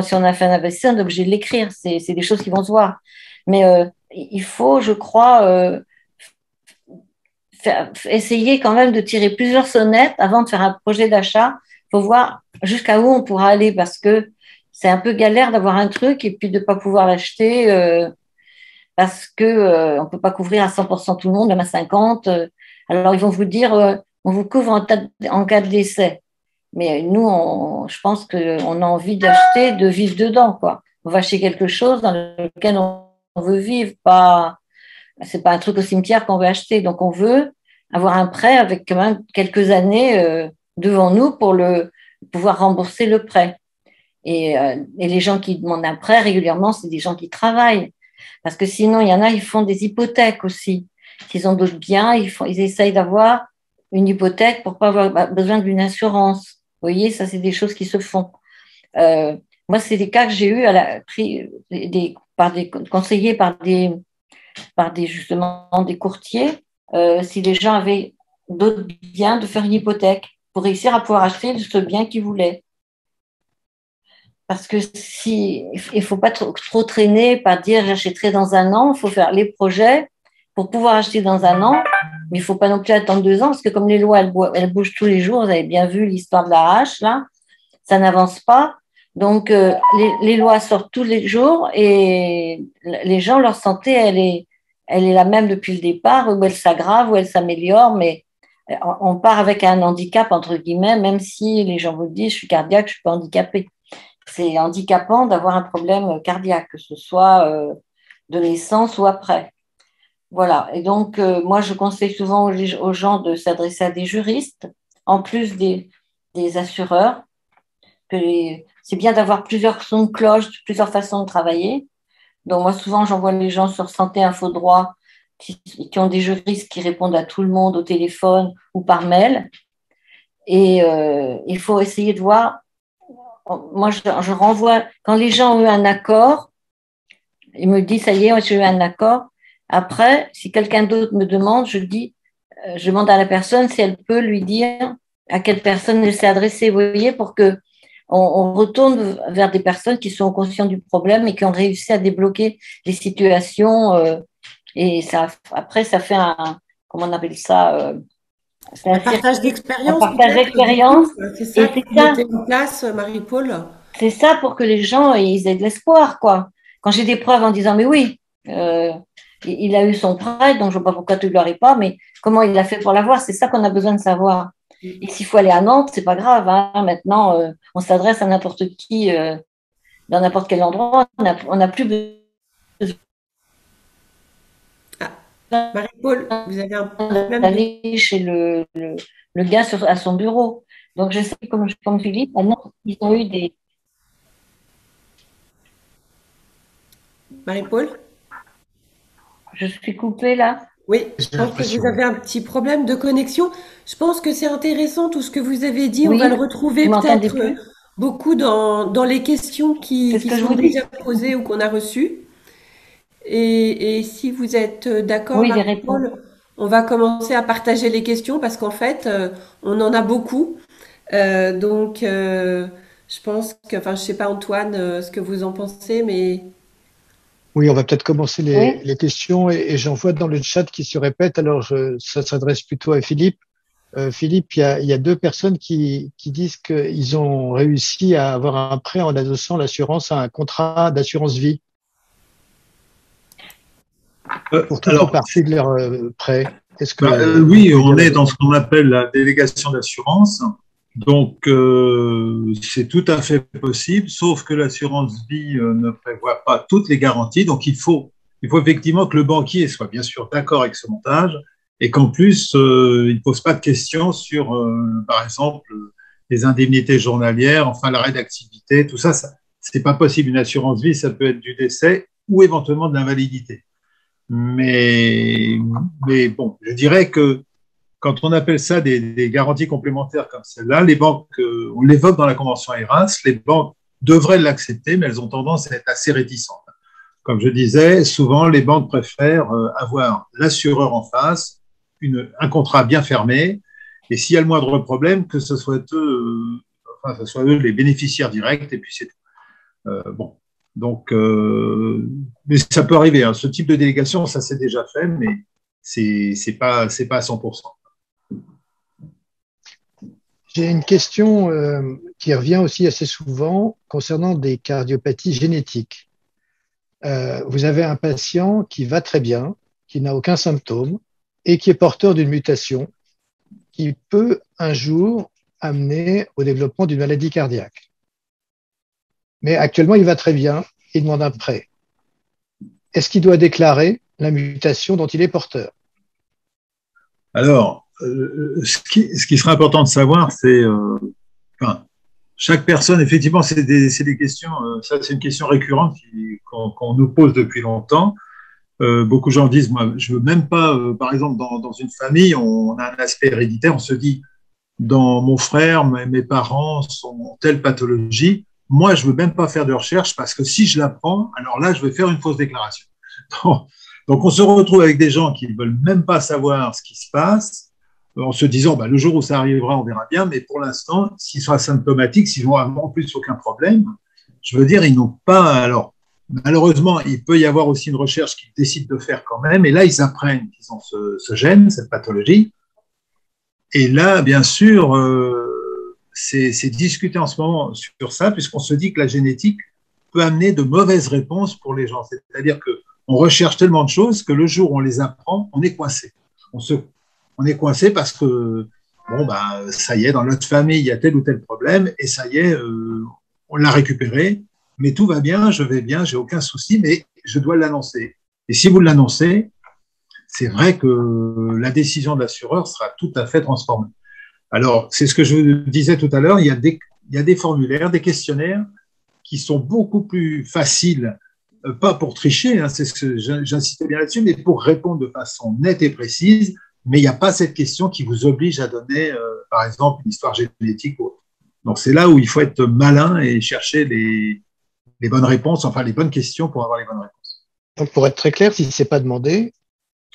si on a fait un AVC, on est obligé de l'écrire. C'est des choses qui vont se voir. Mais il faut, je crois, essayer quand même de tirer plusieurs sonnettes avant de faire un projet d'achat. Il faut voir jusqu'à où on pourra aller parce que c'est un peu galère d'avoir un truc et puis de ne pas pouvoir l'acheter parce qu'on ne peut pas couvrir à 100% tout le monde, même à 50%. Alors, ils vont vous dire, on vous couvre en cas de décès. Mais nous, je pense qu'on a envie d'acheter, de vivre dedans, quoi. On va acheter quelque chose dans lequel on veut vivre, pas, c'est pas un truc au cimetière qu'on veut acheter. Donc, on veut avoir un prêt avec quand même quelques années devant nous pour pouvoir rembourser le prêt. Et les gens qui demandent un prêt régulièrement, c'est des gens qui travaillent. Parce que sinon, il y en a, ils font des hypothèques aussi. S'ils ont d'autres biens, ils essayent d'avoir une hypothèque pour pas avoir besoin d'une assurance. Vous voyez, ça, c'est des choses qui se font. Moi, c'est des cas que j'ai eus par des conseillers, justement des courtiers. Si les gens avaient d'autres biens, de faire une hypothèque pour réussir à pouvoir acheter ce bien qu'ils voulaient. Parce que il faut pas trop traîner, pas dire j'achèterai dans un an. Il faut faire les projets pour pouvoir acheter dans un an, mais il faut pas non plus attendre 2 ans parce que comme les lois elles bougent tous les jours, vous avez bien vu l'histoire de la hache là, ça n'avance pas. Donc les lois sortent tous les jours et les gens, leur santé elle est la même depuis le départ, ou elle s'aggrave ou elle s'améliore, mais on part avec un handicap entre guillemets, même si les gens vous disent je suis cardiaque, je suis pas handicapée. C'est handicapant d'avoir un problème cardiaque, que ce soit de naissance ou après. Voilà. Et donc, moi, je conseille souvent aux gens de s'adresser à des juristes, en plus des assureurs. C'est bien d'avoir plusieurs sons de cloche, plusieurs façons de travailler. Donc, moi, souvent, j'envoie les gens sur Santé Info Droit qui ont des juristes qui répondent à tout le monde au téléphone ou par mail. Et il faut essayer de voir. Moi, je renvoie, quand les gens ont eu un accord, ils me disent, ça y est, j'ai eu un accord. Après, si quelqu'un d'autre me demande, je demande à la personne si elle peut lui dire à quelle personne elle s'est adressée, vous voyez, pour que on retourne vers des personnes qui sont conscientes du problème et qui ont réussi à débloquer les situations. Et ça, après, ça fait comment on appelle ça un partage d'expérience. Un partage d'expérience. C'est ça que vous mettez en place, Marie-Paul. C'est ça pour que les gens ils aient de l'espoir, quoi. Quand j'ai des preuves en disant mais oui, il a eu son prêt, donc je ne vois pas pourquoi tu ne l'aurais pas, mais comment il a fait pour l'avoir, c'est ça qu'on a besoin de savoir. Et s'il faut aller à Nantes, c'est pas grave. Hein. Maintenant, on s'adresse à n'importe qui dans n'importe quel endroit. On n'a plus besoin. Marie-Paul, vous avez un problème d'aller chez le gars à son bureau. Donc, je sais, comme Philippe, maintenant, ils ont eu des. Marie-Paul? Je suis coupée là. Oui, je pense que vous avez un petit problème de connexion. Je pense que c'est intéressant tout ce que vous avez dit. Oui, on va le retrouver peut-être beaucoup dans les questions qui sont déjà posées ou qu'on a reçues. Et si vous êtes d'accord, oui, Marie-Paul, on va commencer à partager les questions parce qu'en fait, on en a beaucoup. Donc, je pense que, enfin, je sais pas, Antoine, ce que vous en pensez, mais… Oui, on va peut-être commencer les questions et j'en vois dans le chat qui se répètent. Alors, ça s'adresse plutôt à Philippe. Philippe, il y a 2 personnes qui disent qu'ils ont réussi à avoir un prêt en adossant l'assurance à un contrat d'assurance vie. Pour toute ou partie de leur prêt. Oui, on est dans ce qu'on appelle la délégation d'assurance. Donc, c'est tout à fait possible, sauf que l'assurance vie ne prévoit pas toutes les garanties. Donc, il faut effectivement que le banquier soit bien sûr d'accord avec ce montage et qu'en plus, il ne pose pas de questions sur, par exemple, les indemnités journalières, enfin l'arrêt d'activité, tout ça, c'est pas possible. Une assurance vie, ça peut être du décès ou éventuellement de l'invalidité. Mais bon, je dirais que quand on appelle ça des garanties complémentaires comme celle-là, les banques, on l'évoque dans la convention ERAS, les banques devraient l'accepter, mais elles ont tendance à être assez réticentes. Comme je disais, souvent les banques préfèrent avoir l'assureur en face, un contrat bien fermé, et s'il y a le moindre problème, que ce soit eux, les bénéficiaires directs, et puis c'est tout. Bon. Donc, mais ça peut arriver. Hein. Ce type de délégation, ça s'est déjà fait, mais c'est pas à 100%. J'ai une question qui revient aussi assez souvent concernant des cardiopathies génétiques. Vous avez un patient qui va très bien, qui n'a aucun symptôme et qui est porteur d'une mutation qui peut un jour amener au développement d'une maladie cardiaque. Mais actuellement, il va très bien, il demande un prêt. Est-ce qu'il doit déclarer la mutation dont il est porteur? Alors, ce qui serait important de savoir, c'est, enfin, chaque personne, effectivement, c'est des questions, ça c'est une question récurrente qu'on nous pose depuis longtemps. Beaucoup de gens disent, moi, je veux même pas, par exemple, dans une famille, on a un aspect héréditaire, on se dit, dans mon frère, mes parents sont telle pathologie, moi, je veux même pas faire de recherche parce que si je l'apprends, alors là, je vais faire une fausse déclaration. Donc, on se retrouve avec des gens qui ne veulent même pas savoir ce qui se passe, en se disant, bah, le jour où ça arrivera, on verra bien, mais pour l'instant, s'ils sont asymptomatiques, s'ils n'ont en plus aucun problème, je veux dire, ils n'ont pas, alors, malheureusement, il peut y avoir aussi une recherche qu'ils décident de faire quand même, et là, ils apprennent qu'ils ont ce gène, cette pathologie, et là, bien sûr, c'est discuté en ce moment sur ça, puisqu'on se dit que la génétique peut amener de mauvaises réponses pour les gens. C'est-à-dire qu'on recherche tellement de choses que le jour où on les apprend, on est coincé. On est coincé parce que, bon, bah, ça y est, dans notre famille, il y a tel ou tel problème, et ça y est, on l'a récupéré, mais tout va bien, je vais bien, j'ai aucun souci, mais je dois l'annoncer. Et si vous l'annoncez, c'est vrai que la décision de l'assureur sera tout à fait transformée. Alors, c'est ce que je vous disais tout à l'heure, il y a des formulaires, des questionnaires qui sont beaucoup plus faciles, pas pour tricher, hein, c'est ce que j'insistais bien là-dessus, mais pour répondre de façon nette et précise, mais il n'y a pas cette question qui vous oblige à donner, par exemple, une histoire génétique ou autre. Donc, c'est là où il faut être malin et chercher les bonnes réponses, enfin les bonnes questions pour avoir les bonnes réponses. Donc, pour être très clair, si ce n'est pas demandé,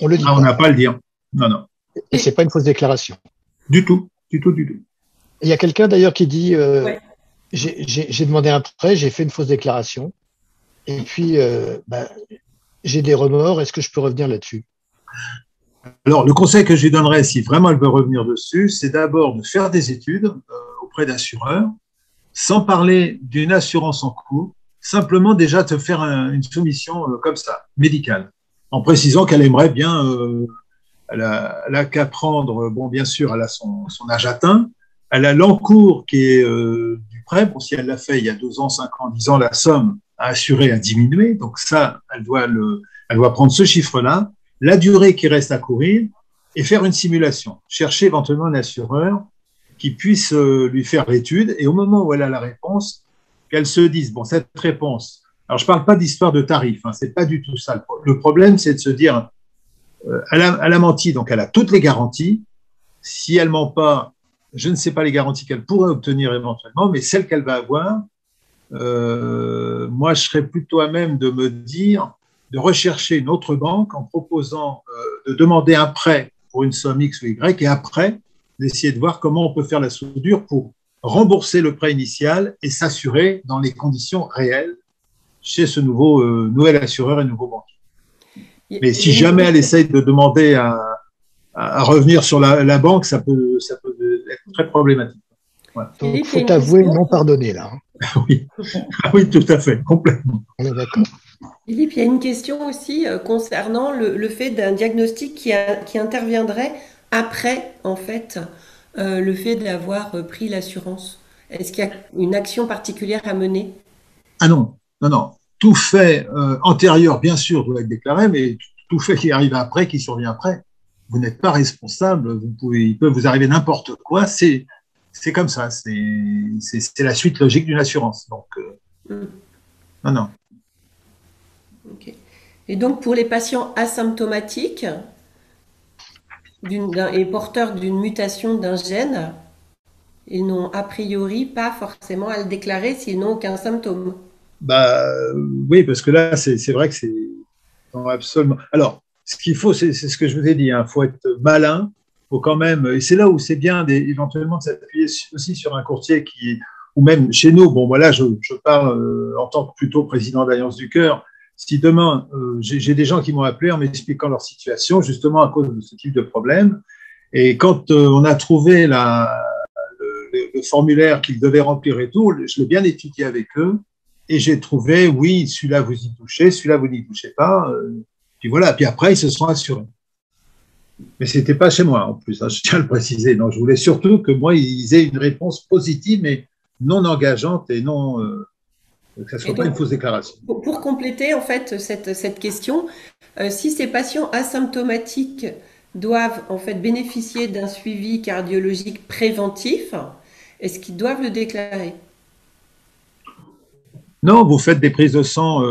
on le dit pas. On n'a pas à le dire. Non, non. Et ce n'est pas une fausse déclaration. Du tout, du tout, du tout. Il y a quelqu'un d'ailleurs qui dit Ouais. j'ai demandé un prêt, j'ai fait une fausse déclaration, et puis j'ai des remords, est-ce que je peux revenir là-dessus? Alors, le conseil que je lui donnerais, si vraiment elle veut revenir dessus, c'est d'abord de faire des études auprès d'assureurs, sans parler d'une assurance en cours, simplement déjà te faire une soumission comme ça, médicale, en précisant qu'elle aimerait bien, elle a qu'à prendre, bon, bien sûr, elle a son âge atteint, elle a l'encours qui est du prêt, bon, si elle l'a fait il y a 2 ans, 5 ans, 10 ans, la somme à assurer a diminué, donc ça, elle doit prendre ce chiffre-là, la durée qui reste à courir et faire une simulation. Chercher éventuellement un assureur qui puisse lui faire l'étude et au moment où elle a la réponse, qu'elle se dise, bon, cette réponse, alors je ne parle pas d'histoire de tarif, hein, ce n'est pas du tout ça. Le problème, c'est de se dire, elle a menti, donc elle a toutes les garanties. Si elle ne ment pas, je ne sais pas les garanties qu'elle pourrait obtenir éventuellement, mais celles qu'elle va avoir, moi, je serais plutôt à même de me dire, de rechercher une autre banque en proposant de demander un prêt pour une somme X ou Y et après d'essayer de voir comment on peut faire la soudure pour rembourser le prêt initial et s'assurer dans les conditions réelles chez ce nouvel assureur et nouveau banquier. Mais si jamais elle essaye de demander à revenir sur la banque, ça peut être très problématique. Voilà. Donc, il faut avouer non pardonner là. Oui. Oui, tout à fait, complètement. On est d'accord. Philippe, il y a une question aussi concernant le fait d'un diagnostic qui interviendrait après, en fait, le fait d'avoir pris l'assurance. Est-ce qu'il y a une action particulière à mener? Ah non, non, non. Tout fait antérieur, bien sûr, doit être déclaré, mais tout fait qui arrive après, qui survient après, vous n'êtes pas responsable. Il peut vous arriver n'importe quoi. C'est comme ça. C'est la suite logique d'une assurance. Donc, non, non. Okay. Et donc, pour les patients asymptomatiques et porteurs d'une mutation d'un gène, ils n'ont a priori pas forcément à le déclarer s'ils n'ont aucun symptôme. Bah, oui, parce que là, c'est vrai que c'est absolument. Alors, ce qu'il faut, c'est ce que je vous ai dit, il faut être malin, faut quand même, et c'est là où c'est bien éventuellement de s'appuyer aussi sur un courtier ou même chez nous, bon, voilà, je parle en tant que plutôt président d'Alliance du Cœur. Si demain, j'ai des gens qui m'ont appelé en m'expliquant leur situation, justement à cause de ce type de problème, et quand on a trouvé le formulaire qu'ils devaient remplir et tout, je l'ai bien étudié avec eux et j'ai trouvé, oui, celui-là vous y touchez, celui-là vous n'y touchez pas. Puis voilà, puis après, ils se sont assurés. Mais ce n'était pas chez moi en plus, hein, je tiens à le préciser. Non, je voulais surtout que moi, ils aient une réponse positive, mais non engageante et non que ça ne soit pas une fausse déclaration. Pour compléter en fait cette question, si ces patients asymptomatiques doivent en fait bénéficier d'un suivi cardiologique préventif, est-ce qu'ils doivent le déclarer? Non, vous faites des prises de sang.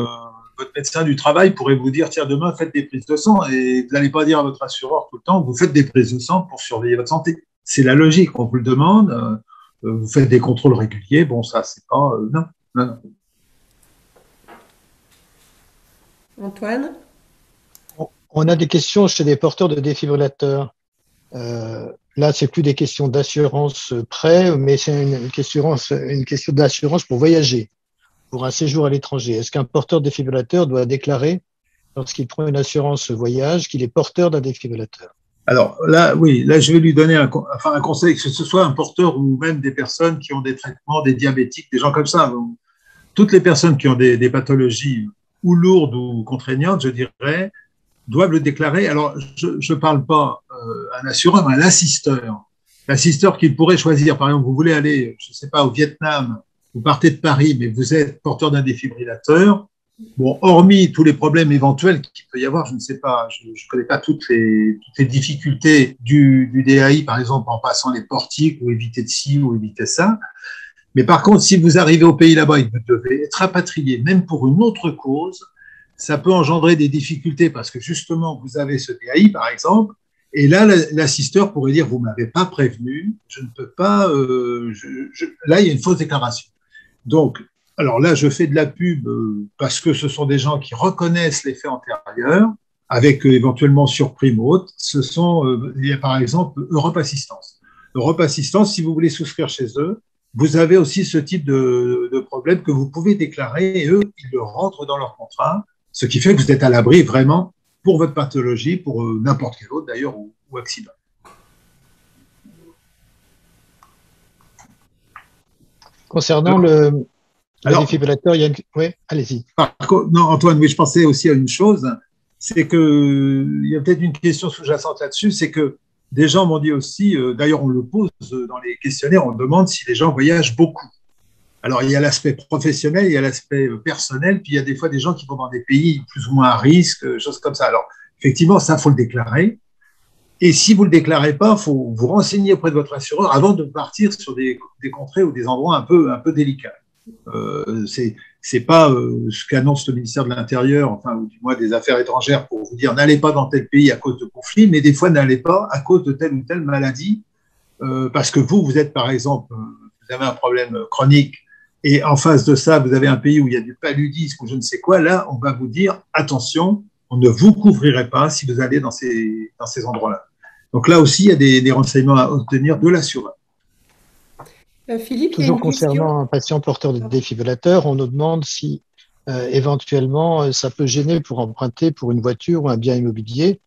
Votre médecin du travail pourrait vous dire, tiens, demain, faites des prises de sang. Et vous n'allez pas dire à votre assureur tout le temps, vous faites des prises de sang pour surveiller votre santé. C'est la logique, on vous le demande. Vous faites des contrôles réguliers. Bon, ça, c'est pas... non, non. Antoine? On a des questions chez des porteurs de défibrillateurs. Là, c'est plus des questions d'assurance prêt, mais c'est une question d'assurance pour voyager, pour un séjour à l'étranger. Est-ce qu'un porteur de défibrillateur doit déclarer, lorsqu'il prend une assurance voyage, qu'il est porteur d'un défibrillateur? Alors là, oui, là, je vais lui donner un conseil, que ce soit un porteur ou même des personnes qui ont des traitements, des diabétiques, des gens comme ça. Toutes les personnes qui ont des pathologies ou lourdes ou contraignantes, je dirais, doivent le déclarer. Alors, je ne parle pas un assureur, mais un assisteur. L'assisteur qu'il pourrait choisir, par exemple, vous voulez aller, je ne sais pas, au Vietnam, vous partez de Paris, mais vous êtes porteur d'un défibrillateur. Bon, hormis tous les problèmes éventuels qu'il peut y avoir, je ne sais pas, je ne connais pas toutes les difficultés du DAI, par exemple, en passant les portiques, ou éviter de ci, ou éviter ça. Mais par contre, si vous arrivez au pays là-bas et que vous devez être rapatrié, même pour une autre cause, ça peut engendrer des difficultés parce que justement, vous avez ce DAI, par exemple, et là, l'assisteur pourrait dire, vous ne m'avez pas prévenu, je ne peux pas, là, il y a une fausse déclaration. Donc, alors là, je fais de la pub parce que ce sont des gens qui reconnaissent les faits antérieurs, avec éventuellement surprime haute. Il y a par exemple Europe Assistance. Europe Assistance, si vous voulez souscrire chez eux, vous avez aussi ce type de problème que vous pouvez déclarer et eux, ils le rentrent dans leur contrat, ce qui fait que vous êtes à l'abri vraiment pour votre pathologie, pour n'importe quel autre d'ailleurs ou accident. Concernant le défibrillateur, il y a une... Oui, allez-y. Non, Antoine, oui, je pensais aussi à une chose, c'est qu'il y a peut-être une question sous-jacente là-dessus, c'est que des gens m'ont dit aussi, d'ailleurs on le pose dans les questionnaires, on demande si les gens voyagent beaucoup. Alors il y a l'aspect professionnel, il y a l'aspect personnel, puis il y a des fois des gens qui vont dans des pays plus ou moins à risque, choses comme ça. Alors effectivement, ça, il faut le déclarer. Et si vous ne le déclarez pas, il faut vous renseigner auprès de votre assureur avant de partir sur des contrées ou des endroits un peu délicats. C'est pas ce qu'annonce le ministère de l'Intérieur, enfin, ou du moins des Affaires étrangères, pour vous dire n'allez pas dans tel pays à cause de conflits, mais des fois n'allez pas à cause de telle ou telle maladie, parce que vous êtes par exemple, vous avez un problème chronique, et en face de ça, vous avez un pays où il y a du paludisme ou je ne sais quoi, là, on va vous dire attention, on ne vous couvrirait pas si vous allez dans ces endroits-là. Donc là aussi, il y a des renseignements à obtenir de l'assureur. Philippe, toujours concernant un patient porteur de défibrillateur, on nous demande si éventuellement ça peut gêner pour emprunter pour une voiture ou un bien immobilier.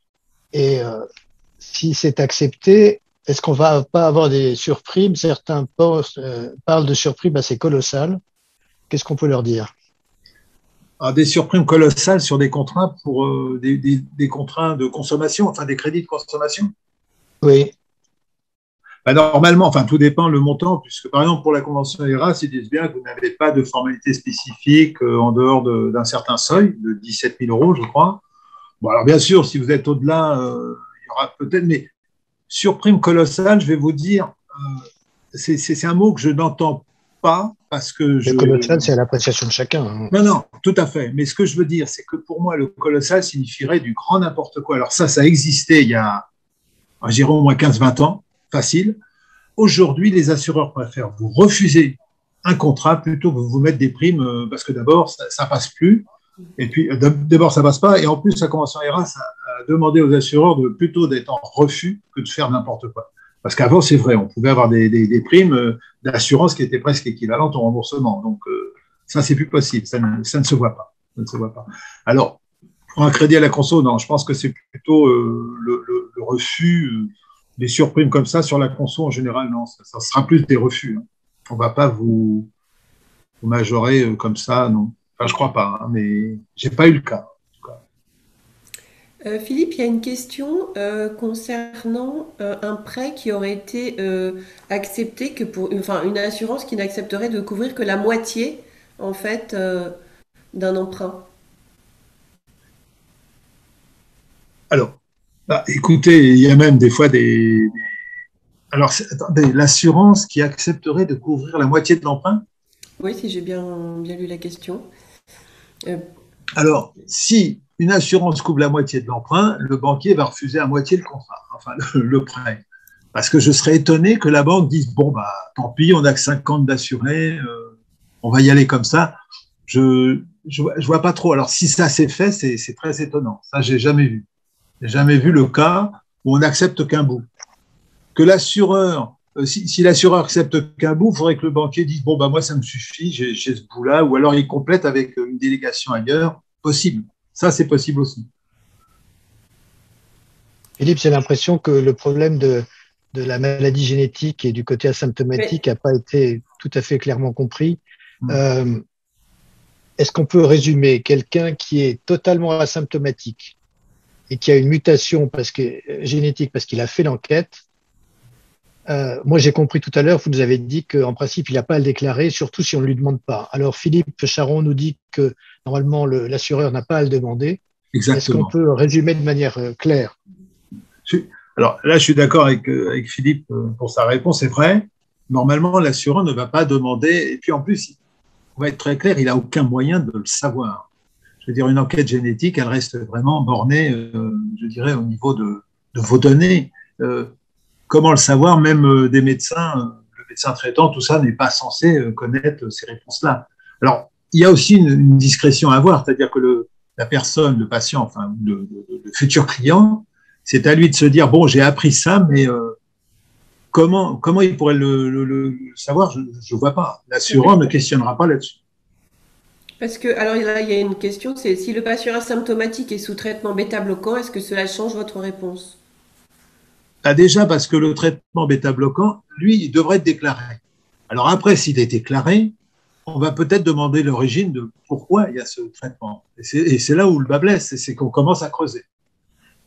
Et si c'est accepté, est-ce qu'on va pas avoir des surprimes? Certains parlent de surprimes assez colossales. Qu'est-ce qu'on peut leur dire? Alors, des surprimes colossales sur des contrats pour des contrats de consommation, enfin des crédits de consommation? Oui. Ben, normalement, enfin tout dépend le montant, puisque par exemple pour la convention ERAS, ils disent bien que vous n'avez pas de formalité spécifique en dehors d'un certain seuil, de 17 000 €, je crois. Bon, alors bien sûr, si vous êtes au-delà, il y aura peut-être, mais surprime colossale, je vais vous dire, c'est un mot que je n'entends pas parce que le colossal, c'est à l'appréciation de chacun. Hein. Non, tout à fait. Mais ce que je veux dire, c'est que pour moi, le colossal signifierait du grand n'importe quoi. Alors ça existait il y a, je dirais au moins 15-20 ans, facile. Aujourd'hui, les assureurs préfèrent vous refuser un contrat plutôt que vous mettre des primes parce que d'abord, ça passe plus. Et puis, d'abord, ça passe pas. Et en plus, la convention ERAS a demandé aux assureurs plutôt d'être en refus que de faire n'importe quoi. Parce qu'avant, c'est vrai, on pouvait avoir des primes d'assurance qui étaient presque équivalentes au remboursement. Donc, ça, c'est plus possible. Ça ne se voit pas. Ça ne se voit pas. Alors, pour un crédit à la conso, non, je pense que c'est plutôt le refus. Les surprimes comme ça sur la conso, en général, non, ça sera plus des refus. Hein. On ne va pas vous majorer comme ça, non. Enfin, je ne crois pas, hein, mais je n'ai pas eu le cas. Philippe, il y a une question concernant un prêt qui aurait été accepté que enfin, une assurance qui n'accepterait de couvrir que la moitié, en fait, d'un emprunt. Alors, écoutez, il y a même des fois des... Alors, attendez, l'assurance qui accepterait de couvrir la moitié de l'emprunt? Oui, si j'ai bien lu la question. Euh, Alors, si une assurance couvre la moitié de l'emprunt, le banquier va refuser à moitié le contrat, enfin le prêt. Parce que je serais étonné que la banque dise, bon, bah, tant pis, on n'a que 50 d'assurés, on va y aller comme ça. Je vois pas trop. Alors, si ça s'est fait, c'est très étonnant. Ça, j'ai jamais vu. J'ai jamais vu le cas où on n'accepte qu'un bout. Que l'assureur, si l'assureur accepte qu'un bout, il faudrait que le banquier dise, bon, bah, moi, ça me suffit, j'ai ce bout-là, ou alors il complète avec une délégation ailleurs. Possible. Ça, c'est possible aussi. Philippe, j'ai l'impression que le problème de la maladie génétique et du côté mais asymptomatique n'a pas été tout à fait clairement compris. Est-ce qu'on peut résumer quelqu'un qui est totalement asymptomatique et qui a une mutation génétique parce qu'il a fait l'enquête? Moi, j'ai compris tout à l'heure, vous nous avez dit qu'en principe, il n'a pas à le déclarer, surtout si on ne lui demande pas. Alors, Philippe Charon nous dit que normalement, l'assureur n'a pas à le demander. Exactement. Est-ce qu'on peut résumer de manière claire? Alors là, je suis d'accord avec Philippe pour sa réponse, c'est vrai. Normalement, l'assureur ne va pas demander, et puis en plus, on va être très clair, il n'a aucun moyen de le savoir. Je veux dire, une enquête génétique, elle reste vraiment bornée, je dirais, au niveau de vos données. Comment le savoir? Même des médecins, le médecin traitant, tout ça n'est pas censé connaître ces réponses-là. Alors, il y a aussi une discrétion à avoir, c'est-à-dire que la personne, le patient, enfin, le futur client, c'est à lui de se dire, bon, j'ai appris ça, mais comment il pourrait le savoir? Je ne vois pas. L'assureur ne questionnera pas là-dessus. parce que, alors là, il y a une question, c'est si le patient asymptomatique est sous traitement bêta-bloquant, est-ce que cela change votre réponse? Déjà, parce que le traitement bêta-bloquant, lui, il devrait être déclaré. Alors après, s'il est déclaré, on va peut-être demander l'origine de pourquoi il y a ce traitement. Et c'est là où le bas blesse, c'est qu'on commence à creuser.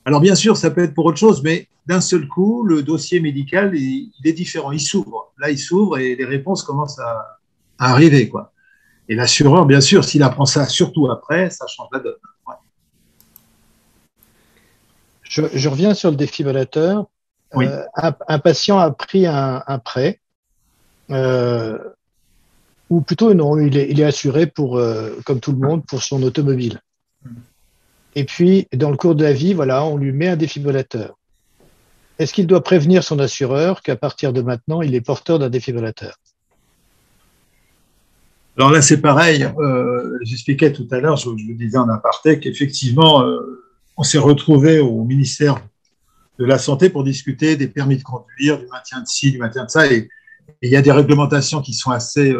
Alors bien sûr, ça peut être pour autre chose, mais d'un seul coup, le dossier médical, il est différent, il s'ouvre. Là, il s'ouvre et les réponses commencent à arriver, quoi. Et l'assureur, bien sûr, s'il apprend ça, surtout après, ça change la donne. Ouais. Je reviens sur le défibrillateur. Oui. Un patient a pris un prêt, ou plutôt non, il est assuré pour, comme tout le monde, pour son automobile. Et puis, dans le cours de la vie, voilà, on lui met un défibrillateur. Est-ce qu'il doit prévenir son assureur qu'à partir de maintenant, il est porteur d'un défibrillateur? Alors là, c'est pareil. J'expliquais tout à l'heure, je le disais en aparté, qu'effectivement, on s'est retrouvé au ministère de la Santé pour discuter des permis de conduire, du maintien de ci, du maintien de ça. Et il y a des réglementations qui sont assez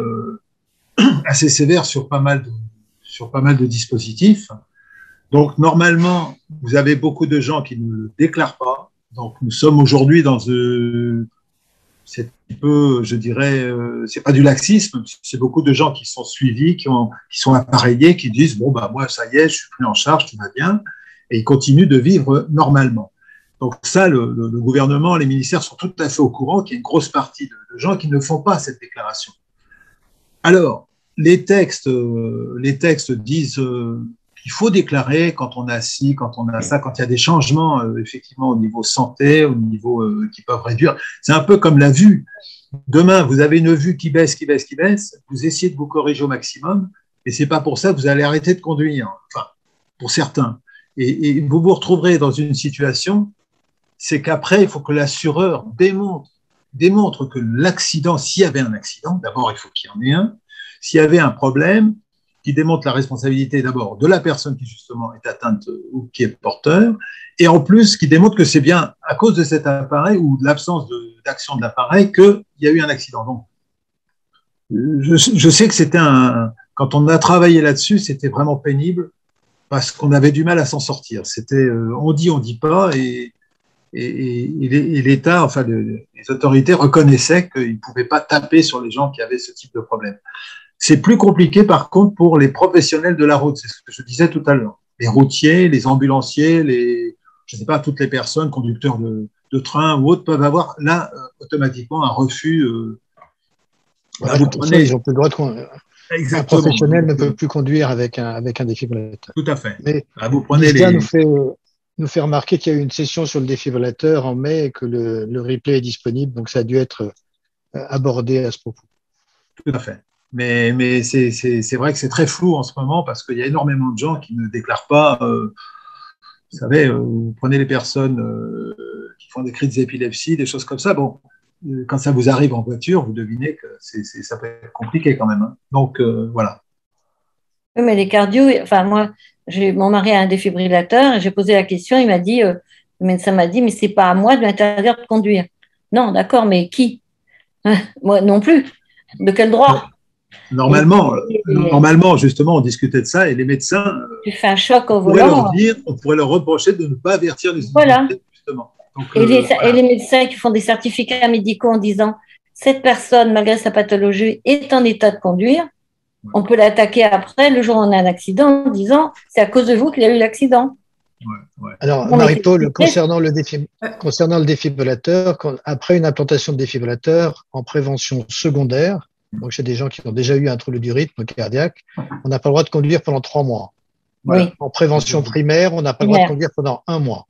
sévères sur pas mal de dispositifs. Donc, normalement, vous avez beaucoup de gens qui ne le déclarent pas. Donc, nous sommes aujourd'hui dans c'est un peu, je dirais, c'est pas du laxisme, c'est beaucoup de gens qui sont suivis, qui sont appareillés, qui disent, bon, bah, moi, ça y est, je suis pris en charge, tout va bien, et ils continuent de vivre normalement. Donc ça, le gouvernement, les ministères sont tout à fait au courant qu'il y a une grosse partie de gens qui ne font pas cette déclaration. Alors, les textes disent qu'il faut déclarer quand on a ci, quand on a ça, quand il y a des changements effectivement au niveau santé, au niveau qui peuvent réduire. C'est un peu comme la vue. Demain, vous avez une vue qui baisse, vous essayez de vous corriger au maximum, et c'est pas pour ça que vous allez arrêter de conduire. Enfin, pour certains. Et vous vous retrouverez dans une situation, c'est qu'après, il faut que l'assureur démontre que l'accident, s'il y avait un accident, d'abord, il faut qu'il y en ait un. S'il y avait un problème, qui démontre la responsabilité d'abord de la personne qui justement est atteinte ou qui est porteur, et en plus qui démontre que c'est bien à cause de cet appareil ou de l'absence d'action de l'appareil qu'il y a eu un accident. Donc, je sais que c'était quand on a travaillé là-dessus, c'était vraiment pénible parce qu'on avait du mal à s'en sortir. C'était on dit pas, et et l'État, enfin les autorités reconnaissaient qu'ils ne pouvaient pas taper sur les gens qui avaient ce type de problème. C'est plus compliqué par contre pour les professionnels de la route, c'est ce que je disais tout à l'heure. Les routiers, les ambulanciers, je ne sais pas, toutes les personnes, conducteurs de train ou autres, peuvent avoir là automatiquement un refus. Voilà, ils ont plus le droit de Exactement. Un professionnel ne peut plus conduire avec un défibrillateur. Tout à fait. Mais vous prenez nous fait remarquer qu'il y a eu une session sur le défibrillateur en mai et que le replay est disponible, donc ça a dû être abordé à ce propos. Tout à fait. Mais c'est vrai que c'est très flou en ce moment parce qu'il y a énormément de gens qui ne déclarent pas. Vous savez, vous prenez les personnes qui font des crises d'épilepsie, des choses comme ça. Bon, quand ça vous arrive en voiture, vous devinez que ça peut être compliqué quand même. Hein. Donc, voilà. Oui, mais les cardio, enfin, moi, mon mari a un défibrillateur et j'ai posé la question. Il m'a dit, le médecin m'a dit, mais c'est pas à moi de l'interdire de conduire. Non, d'accord, mais qui? Moi non plus. De quel droit? Normalement, justement, on discutait de ça et les médecins. Tu fais un choc au volant. On pourrait leur reprocher de ne pas avertir les voilà. justement. Donc, et les médecins qui font des certificats médicaux en disant cette personne, malgré sa pathologie, est en état de conduire, on peut l'attaquer après, le jour où on a un accident, en disant c'est à cause de vous qu'il y a eu l'accident. Alors, Marie-Paul, concernant le défibrillateur, après une implantation de défibrillateur en prévention secondaire, donc chez des gens qui ont déjà eu un trouble du rythme cardiaque, on n'a pas le droit de conduire pendant 3 mois. Oui. En prévention primaire, on n'a pas le droit de conduire pendant 1 mois.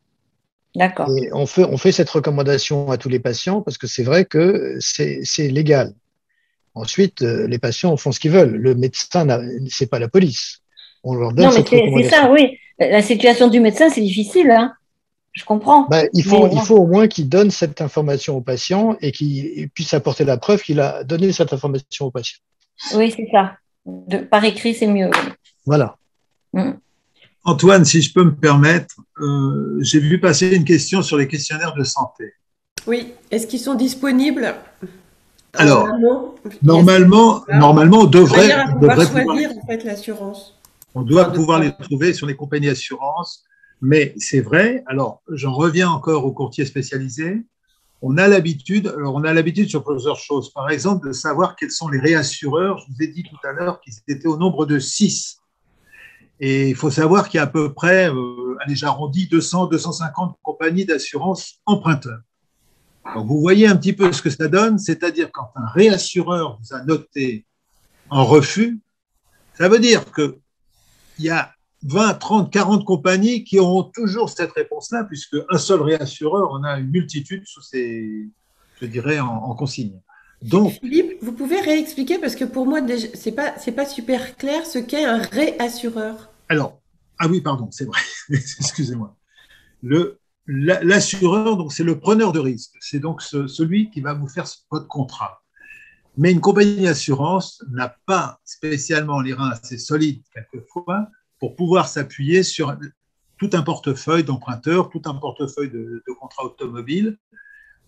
D'accord. Et on fait cette recommandation à tous les patients parce que c'est vrai que c'est légal. Ensuite, les patients font ce qu'ils veulent. Le médecin, c'est pas la police. On leur donne cette recommandation. C'est ça, oui. La situation du médecin, c'est difficile, hein. Je comprends. Il faut au moins qu'il donne cette information au patient et qu'il puisse apporter la preuve qu'il a donné cette information au patient. Oui, c'est ça. Par écrit, c'est mieux. Voilà. Antoine, si je peux me permettre, j'ai vu passer une question sur les questionnaires de santé. Oui, est-ce qu'ils sont disponibles? Alors, normalement, on devrait choisir en fait l'assurance. On doit pouvoir les trouver sur les compagnies d'assurance, mais c'est vrai. Alors, j'en reviens encore aux courtiers spécialisés. On a l'habitude sur plusieurs choses. Par exemple, de savoir quels sont les réassureurs. Je vous ai dit tout à l'heure qu'ils étaient au nombre de 6. Et il faut savoir qu'il y a à peu près, allez, j'arrondis, 200, 250 compagnies d'assurance emprunteurs. Donc, vous voyez un petit peu ce que ça donne, c'est-à-dire quand un réassureur vous a noté en refus, ça veut dire qu'il y a 20, 30, 40 compagnies qui auront toujours cette réponse-là, puisque un seul réassureur en a une multitude sous ses, je dirais, en consigne. Donc, Philippe, vous pouvez réexpliquer parce que pour moi, c'est pas super clair ce qu'est un réassureur. Alors, oui, pardon, c'est vrai. Excusez-moi. L'assureur, donc, c'est le preneur de risque. C'est donc celui qui va vous faire votre contrat. Mais une compagnie d'assurance n'a pas spécialement les reins assez solides, quelquefois, pour pouvoir s'appuyer sur tout un portefeuille d'emprunteurs, tout un portefeuille de contrats automobiles.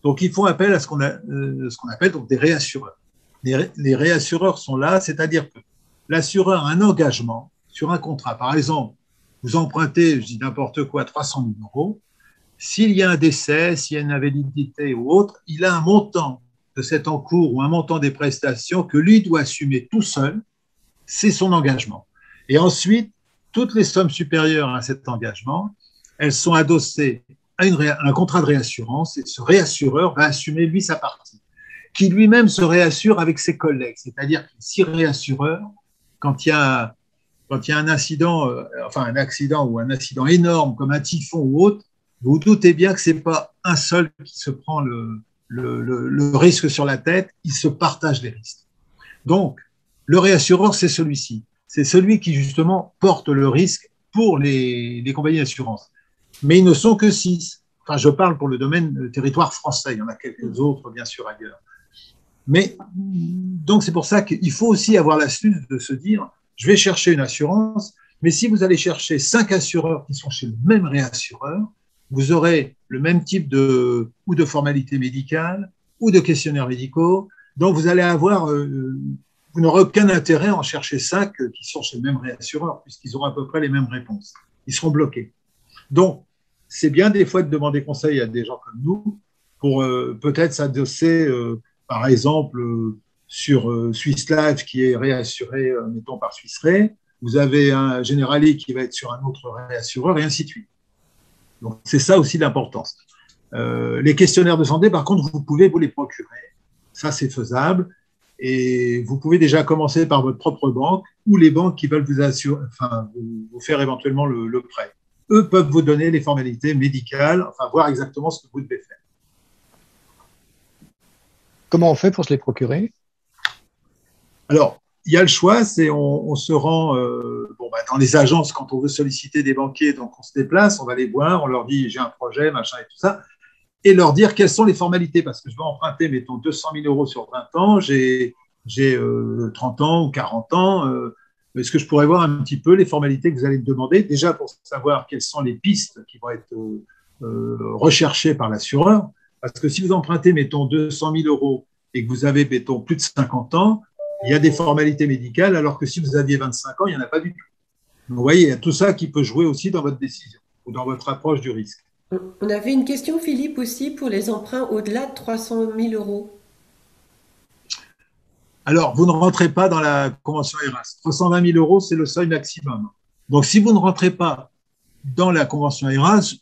Donc, ils font appel à ce qu'on appelle donc des réassureurs. Les réassureurs sont là, c'est-à-dire que l'assureur a un engagement sur un contrat. Par exemple, vous empruntez, je dis n'importe quoi, 300 000 euros. S'il y a un décès, s'il y a une invalidité ou autre, il a un montant de cet encours ou un montant des prestations que lui doit assumer tout seul. C'est son engagement. Et ensuite, toutes les sommes supérieures à cet engagement, elles sont adossées à un contrat de réassurance et ce réassureur va assumer, lui, sa partie, qui lui-même se réassure avec ses collègues. C'est-à-dire qu'il y a 6 réassureurs, quand il y a un accident, un accident ou un accident énorme comme un typhon ou autre, vous vous doutez bien que ce n'est pas un seul qui se prend le risque sur la tête, ils se partagent les risques. Donc, le réassureur, c'est celui-ci. C'est celui qui, justement, porte le risque pour les compagnies d'assurance. Mais ils ne sont que 6. Enfin, je parle pour le domaine territoire français. Il y en a quelques autres, bien sûr, ailleurs. Mais donc, c'est pour ça qu'il faut aussi avoir l'astuce de se dire, je vais chercher une assurance, mais si vous allez chercher 5 assureurs qui sont chez le même réassureur, vous aurez le même type ou de formalités médicales ou de questionnaires médicaux. Donc, vous allez avoir, vous n'aurez aucun intérêt à en chercher 5 qui sont chez le même réassureur, puisqu'ils auront à peu près les mêmes réponses. Ils seront bloqués. Donc, c'est bien des fois de demander conseil à des gens comme nous pour peut-être s'adosser, par exemple, sur Swiss Life qui est réassuré, mettons, par Swiss Re. Vous avez un Generali qui va être sur un autre réassureur et ainsi de suite. Donc, c'est ça aussi l'importance. Les questionnaires de santé, par contre, vous pouvez vous les procurer. Ça, c'est faisable. Et vous pouvez déjà commencer par votre propre banque ou les banques qui veulent vous assurer, enfin, vous faire éventuellement le prêt. Eux peuvent vous donner les formalités médicales, enfin, voir exactement ce que vous devez faire. Comment on fait pour se les procurer? Alors, il y a le choix, c'est on se rend dans les agences quand on veut solliciter des banquiers, donc on se déplace, on va les voir, on leur dit j'ai un projet, machin et tout ça, et leur dire quelles sont les formalités, parce que je vais emprunter, mettons, 200 000 euros sur 20 ans, j'ai 30 ans ou 40 ans, est-ce que je pourrais voir un petit peu les formalités que vous allez me demander, déjà pour savoir quelles sont les pistes qui vont être recherchées par l'assureur, parce que si vous empruntez, mettons, 200 000 euros et que vous avez, mettons, plus de 50 ans, il y a des formalités médicales, alors que si vous aviez 25 ans, il n'y en a pas du tout. Donc, vous voyez, il y a tout ça qui peut jouer aussi dans votre décision ou dans votre approche du risque. On avait une question, Philippe, aussi pour les emprunts au-delà de 300 000 euros. Alors, vous ne rentrez pas dans la convention ERAS. 320 000 euros, c'est le seuil maximum. Donc, si vous ne rentrez pas dans la convention ERAS,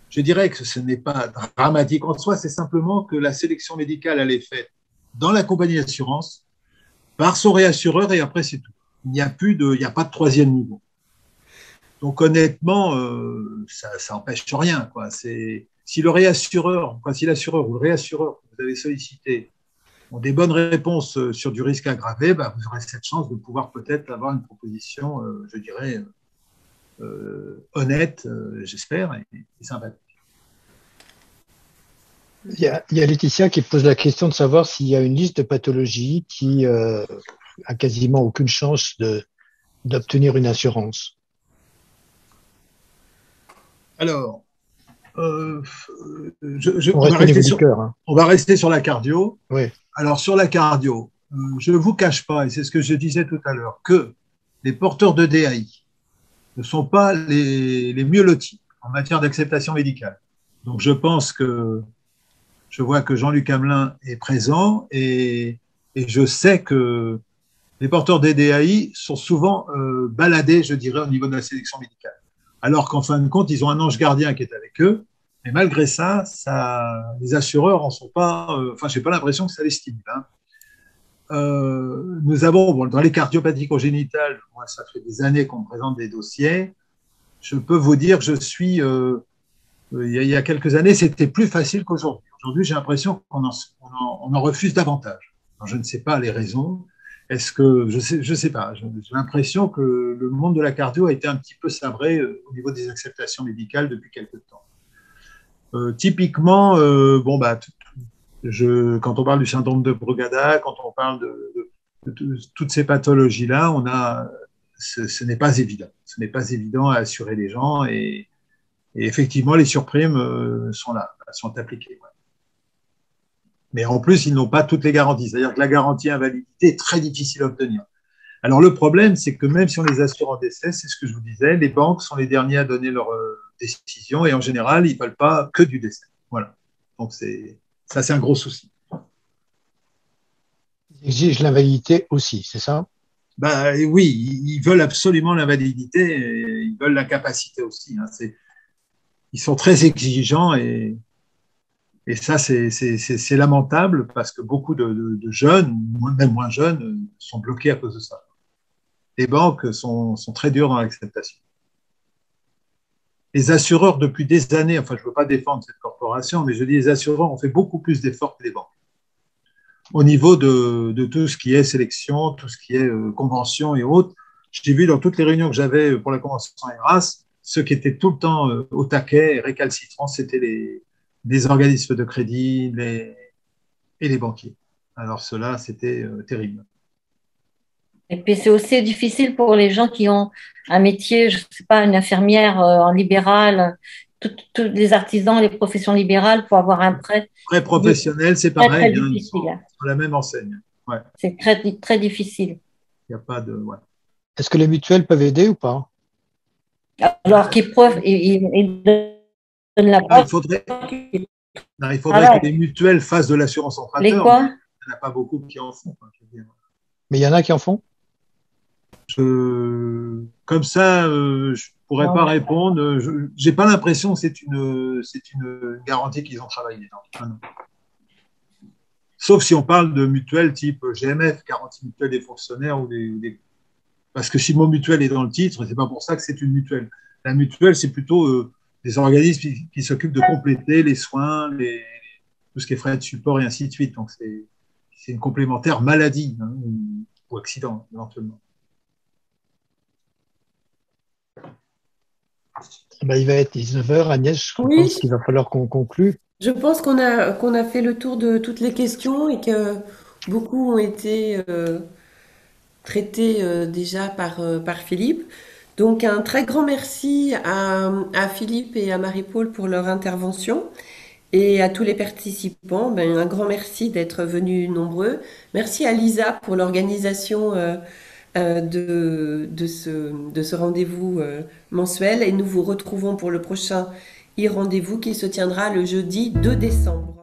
je dirais que ce n'est pas dramatique en soi, c'est simplement que la sélection médicale, elle est faite dans la compagnie d'assurance, par son réassureur, et après, c'est tout. Il n'y a pas de troisième niveau. Donc, honnêtement, ça n'empêche rien, quoi. Si le réassureur, si l'assureur ou le réassureur que vous avez sollicité ont des bonnes réponses sur du risque aggravé, bah, vous aurez cette chance de pouvoir peut-être avoir une proposition, je dirais, honnête, j'espère, et sympathique. Il y a Laetitia qui pose la question de savoir s'il y a une liste de pathologies qui a quasiment aucune chance d'obtenir une assurance. Alors, on va rester sur la cardio. Oui. Alors, sur la cardio, je ne vous cache pas, et c'est ce que je disais tout à l'heure, que les porteurs de DAI ne sont pas les mieux lotis en matière d'acceptation médicale. Donc, je vois que Jean-Luc Hamelin est présent et je sais que les porteurs des DAI sont souvent baladés, je dirais, au niveau de la sélection médicale. Alors qu'en fin de compte, ils ont un ange gardien qui est avec eux. Mais malgré ça, les assureurs en sont pas. Je n'ai pas l'impression que ça les stimule. Hein. Nous avons, dans les cardiopathies congénitales, moi, ça fait des années qu'on me présente des dossiers. Je peux vous dire que il y a quelques années, c'était plus facile qu'aujourd'hui. Aujourd'hui, j'ai l'impression qu'on en refuse davantage. Alors, je ne sais pas les raisons. Est-ce que je sais pas. J'ai l'impression que le monde de la cardio a été un petit peu sabré au niveau des acceptations médicales depuis quelques temps. Typiquement, quand on parle du syndrome de Brugada, quand on parle de toutes ces pathologies-là, ce n'est pas évident. Ce n'est pas évident à assurer les gens et effectivement, les surprimes sont là, sont appliquées. Ouais. Mais en plus, ils n'ont pas toutes les garanties. C'est-à-dire que la garantie invalidité est très difficile à obtenir. Alors, le problème, c'est que même si on les assure en décès, c'est ce que je vous disais, les banques sont les derniers à donner leur décision et en général, ils ne veulent pas que du décès. Voilà. Donc, c'est un gros souci. Ils exigent l'invalidité aussi, c'est ça? Ben, oui, ils veulent absolument l'invalidité et ils veulent l'incapacité aussi. Hein. Ils sont très exigeants et ça, c'est lamentable parce que beaucoup de jeunes, même moins jeunes, sont bloqués à cause de ça. Les banques sont très dures dans l'acceptation. Les assureurs, depuis des années, enfin, je ne veux pas défendre cette corporation, mais je dis les assureurs ont fait beaucoup plus d'efforts que les banques. Au niveau de tout ce qui est sélection, tout ce qui est convention et autres, j'ai vu dans toutes les réunions que j'avais pour la convention ERAS, ceux qui étaient tout le temps au taquet et récalcitrants, c'était les organismes de crédit et les banquiers. Alors cela, c'était terrible. Et puis c'est aussi difficile pour les gens qui ont un métier, je ne sais pas, une infirmière en libéral, tous les artisans, les professions libérales pour avoir un prêt. Prêt professionnel, c'est pareil, très difficile. Sur la même enseigne. Ouais. C'est très, très difficile. Il n'y a pas de. Ouais. Est-ce que les mutuelles peuvent aider ou pas? Alors qu'ils ne l'a Ah, pas. il faudrait, non, il Ah faudrait ouais. que les mutuelles fassent de l'assurance Les emprunteur, mais quoi? il n'y en a pas beaucoup qui en font, quoi, je veux dire. Mais il y en a qui en font. Comme ça, je pourrais pas Non. répondre. J'ai pas l'impression que c'est une garantie qu'ils ont travaillé. Non. Ah, non. Sauf si on parle de mutuelles type GMF, garantie mutuelle des fonctionnaires parce que si le mot mutuelle est dans le titre, c'est pas pour ça que c'est une mutuelle. La mutuelle, c'est plutôt des organismes qui s'occupent de compléter les soins, tout ce qui est frais de support et ainsi de suite. Donc c'est une complémentaire maladie, hein, ou accident éventuellement. Ben, il va être 19 heures, Agnès, je Oui, pense qu'il va falloir qu'on conclue. je pense qu'on a fait le tour de toutes les questions et que beaucoup ont été traités déjà par Philippe. Donc un très grand merci à Philippe et à Marie-Paul pour leur intervention et à tous les participants. Ben, un grand merci d'être venus nombreux. Merci à Lisa pour l'organisation de ce rendez-vous mensuel et nous vous retrouvons pour le prochain e-rendez-vous qui se tiendra le jeudi 2 décembre.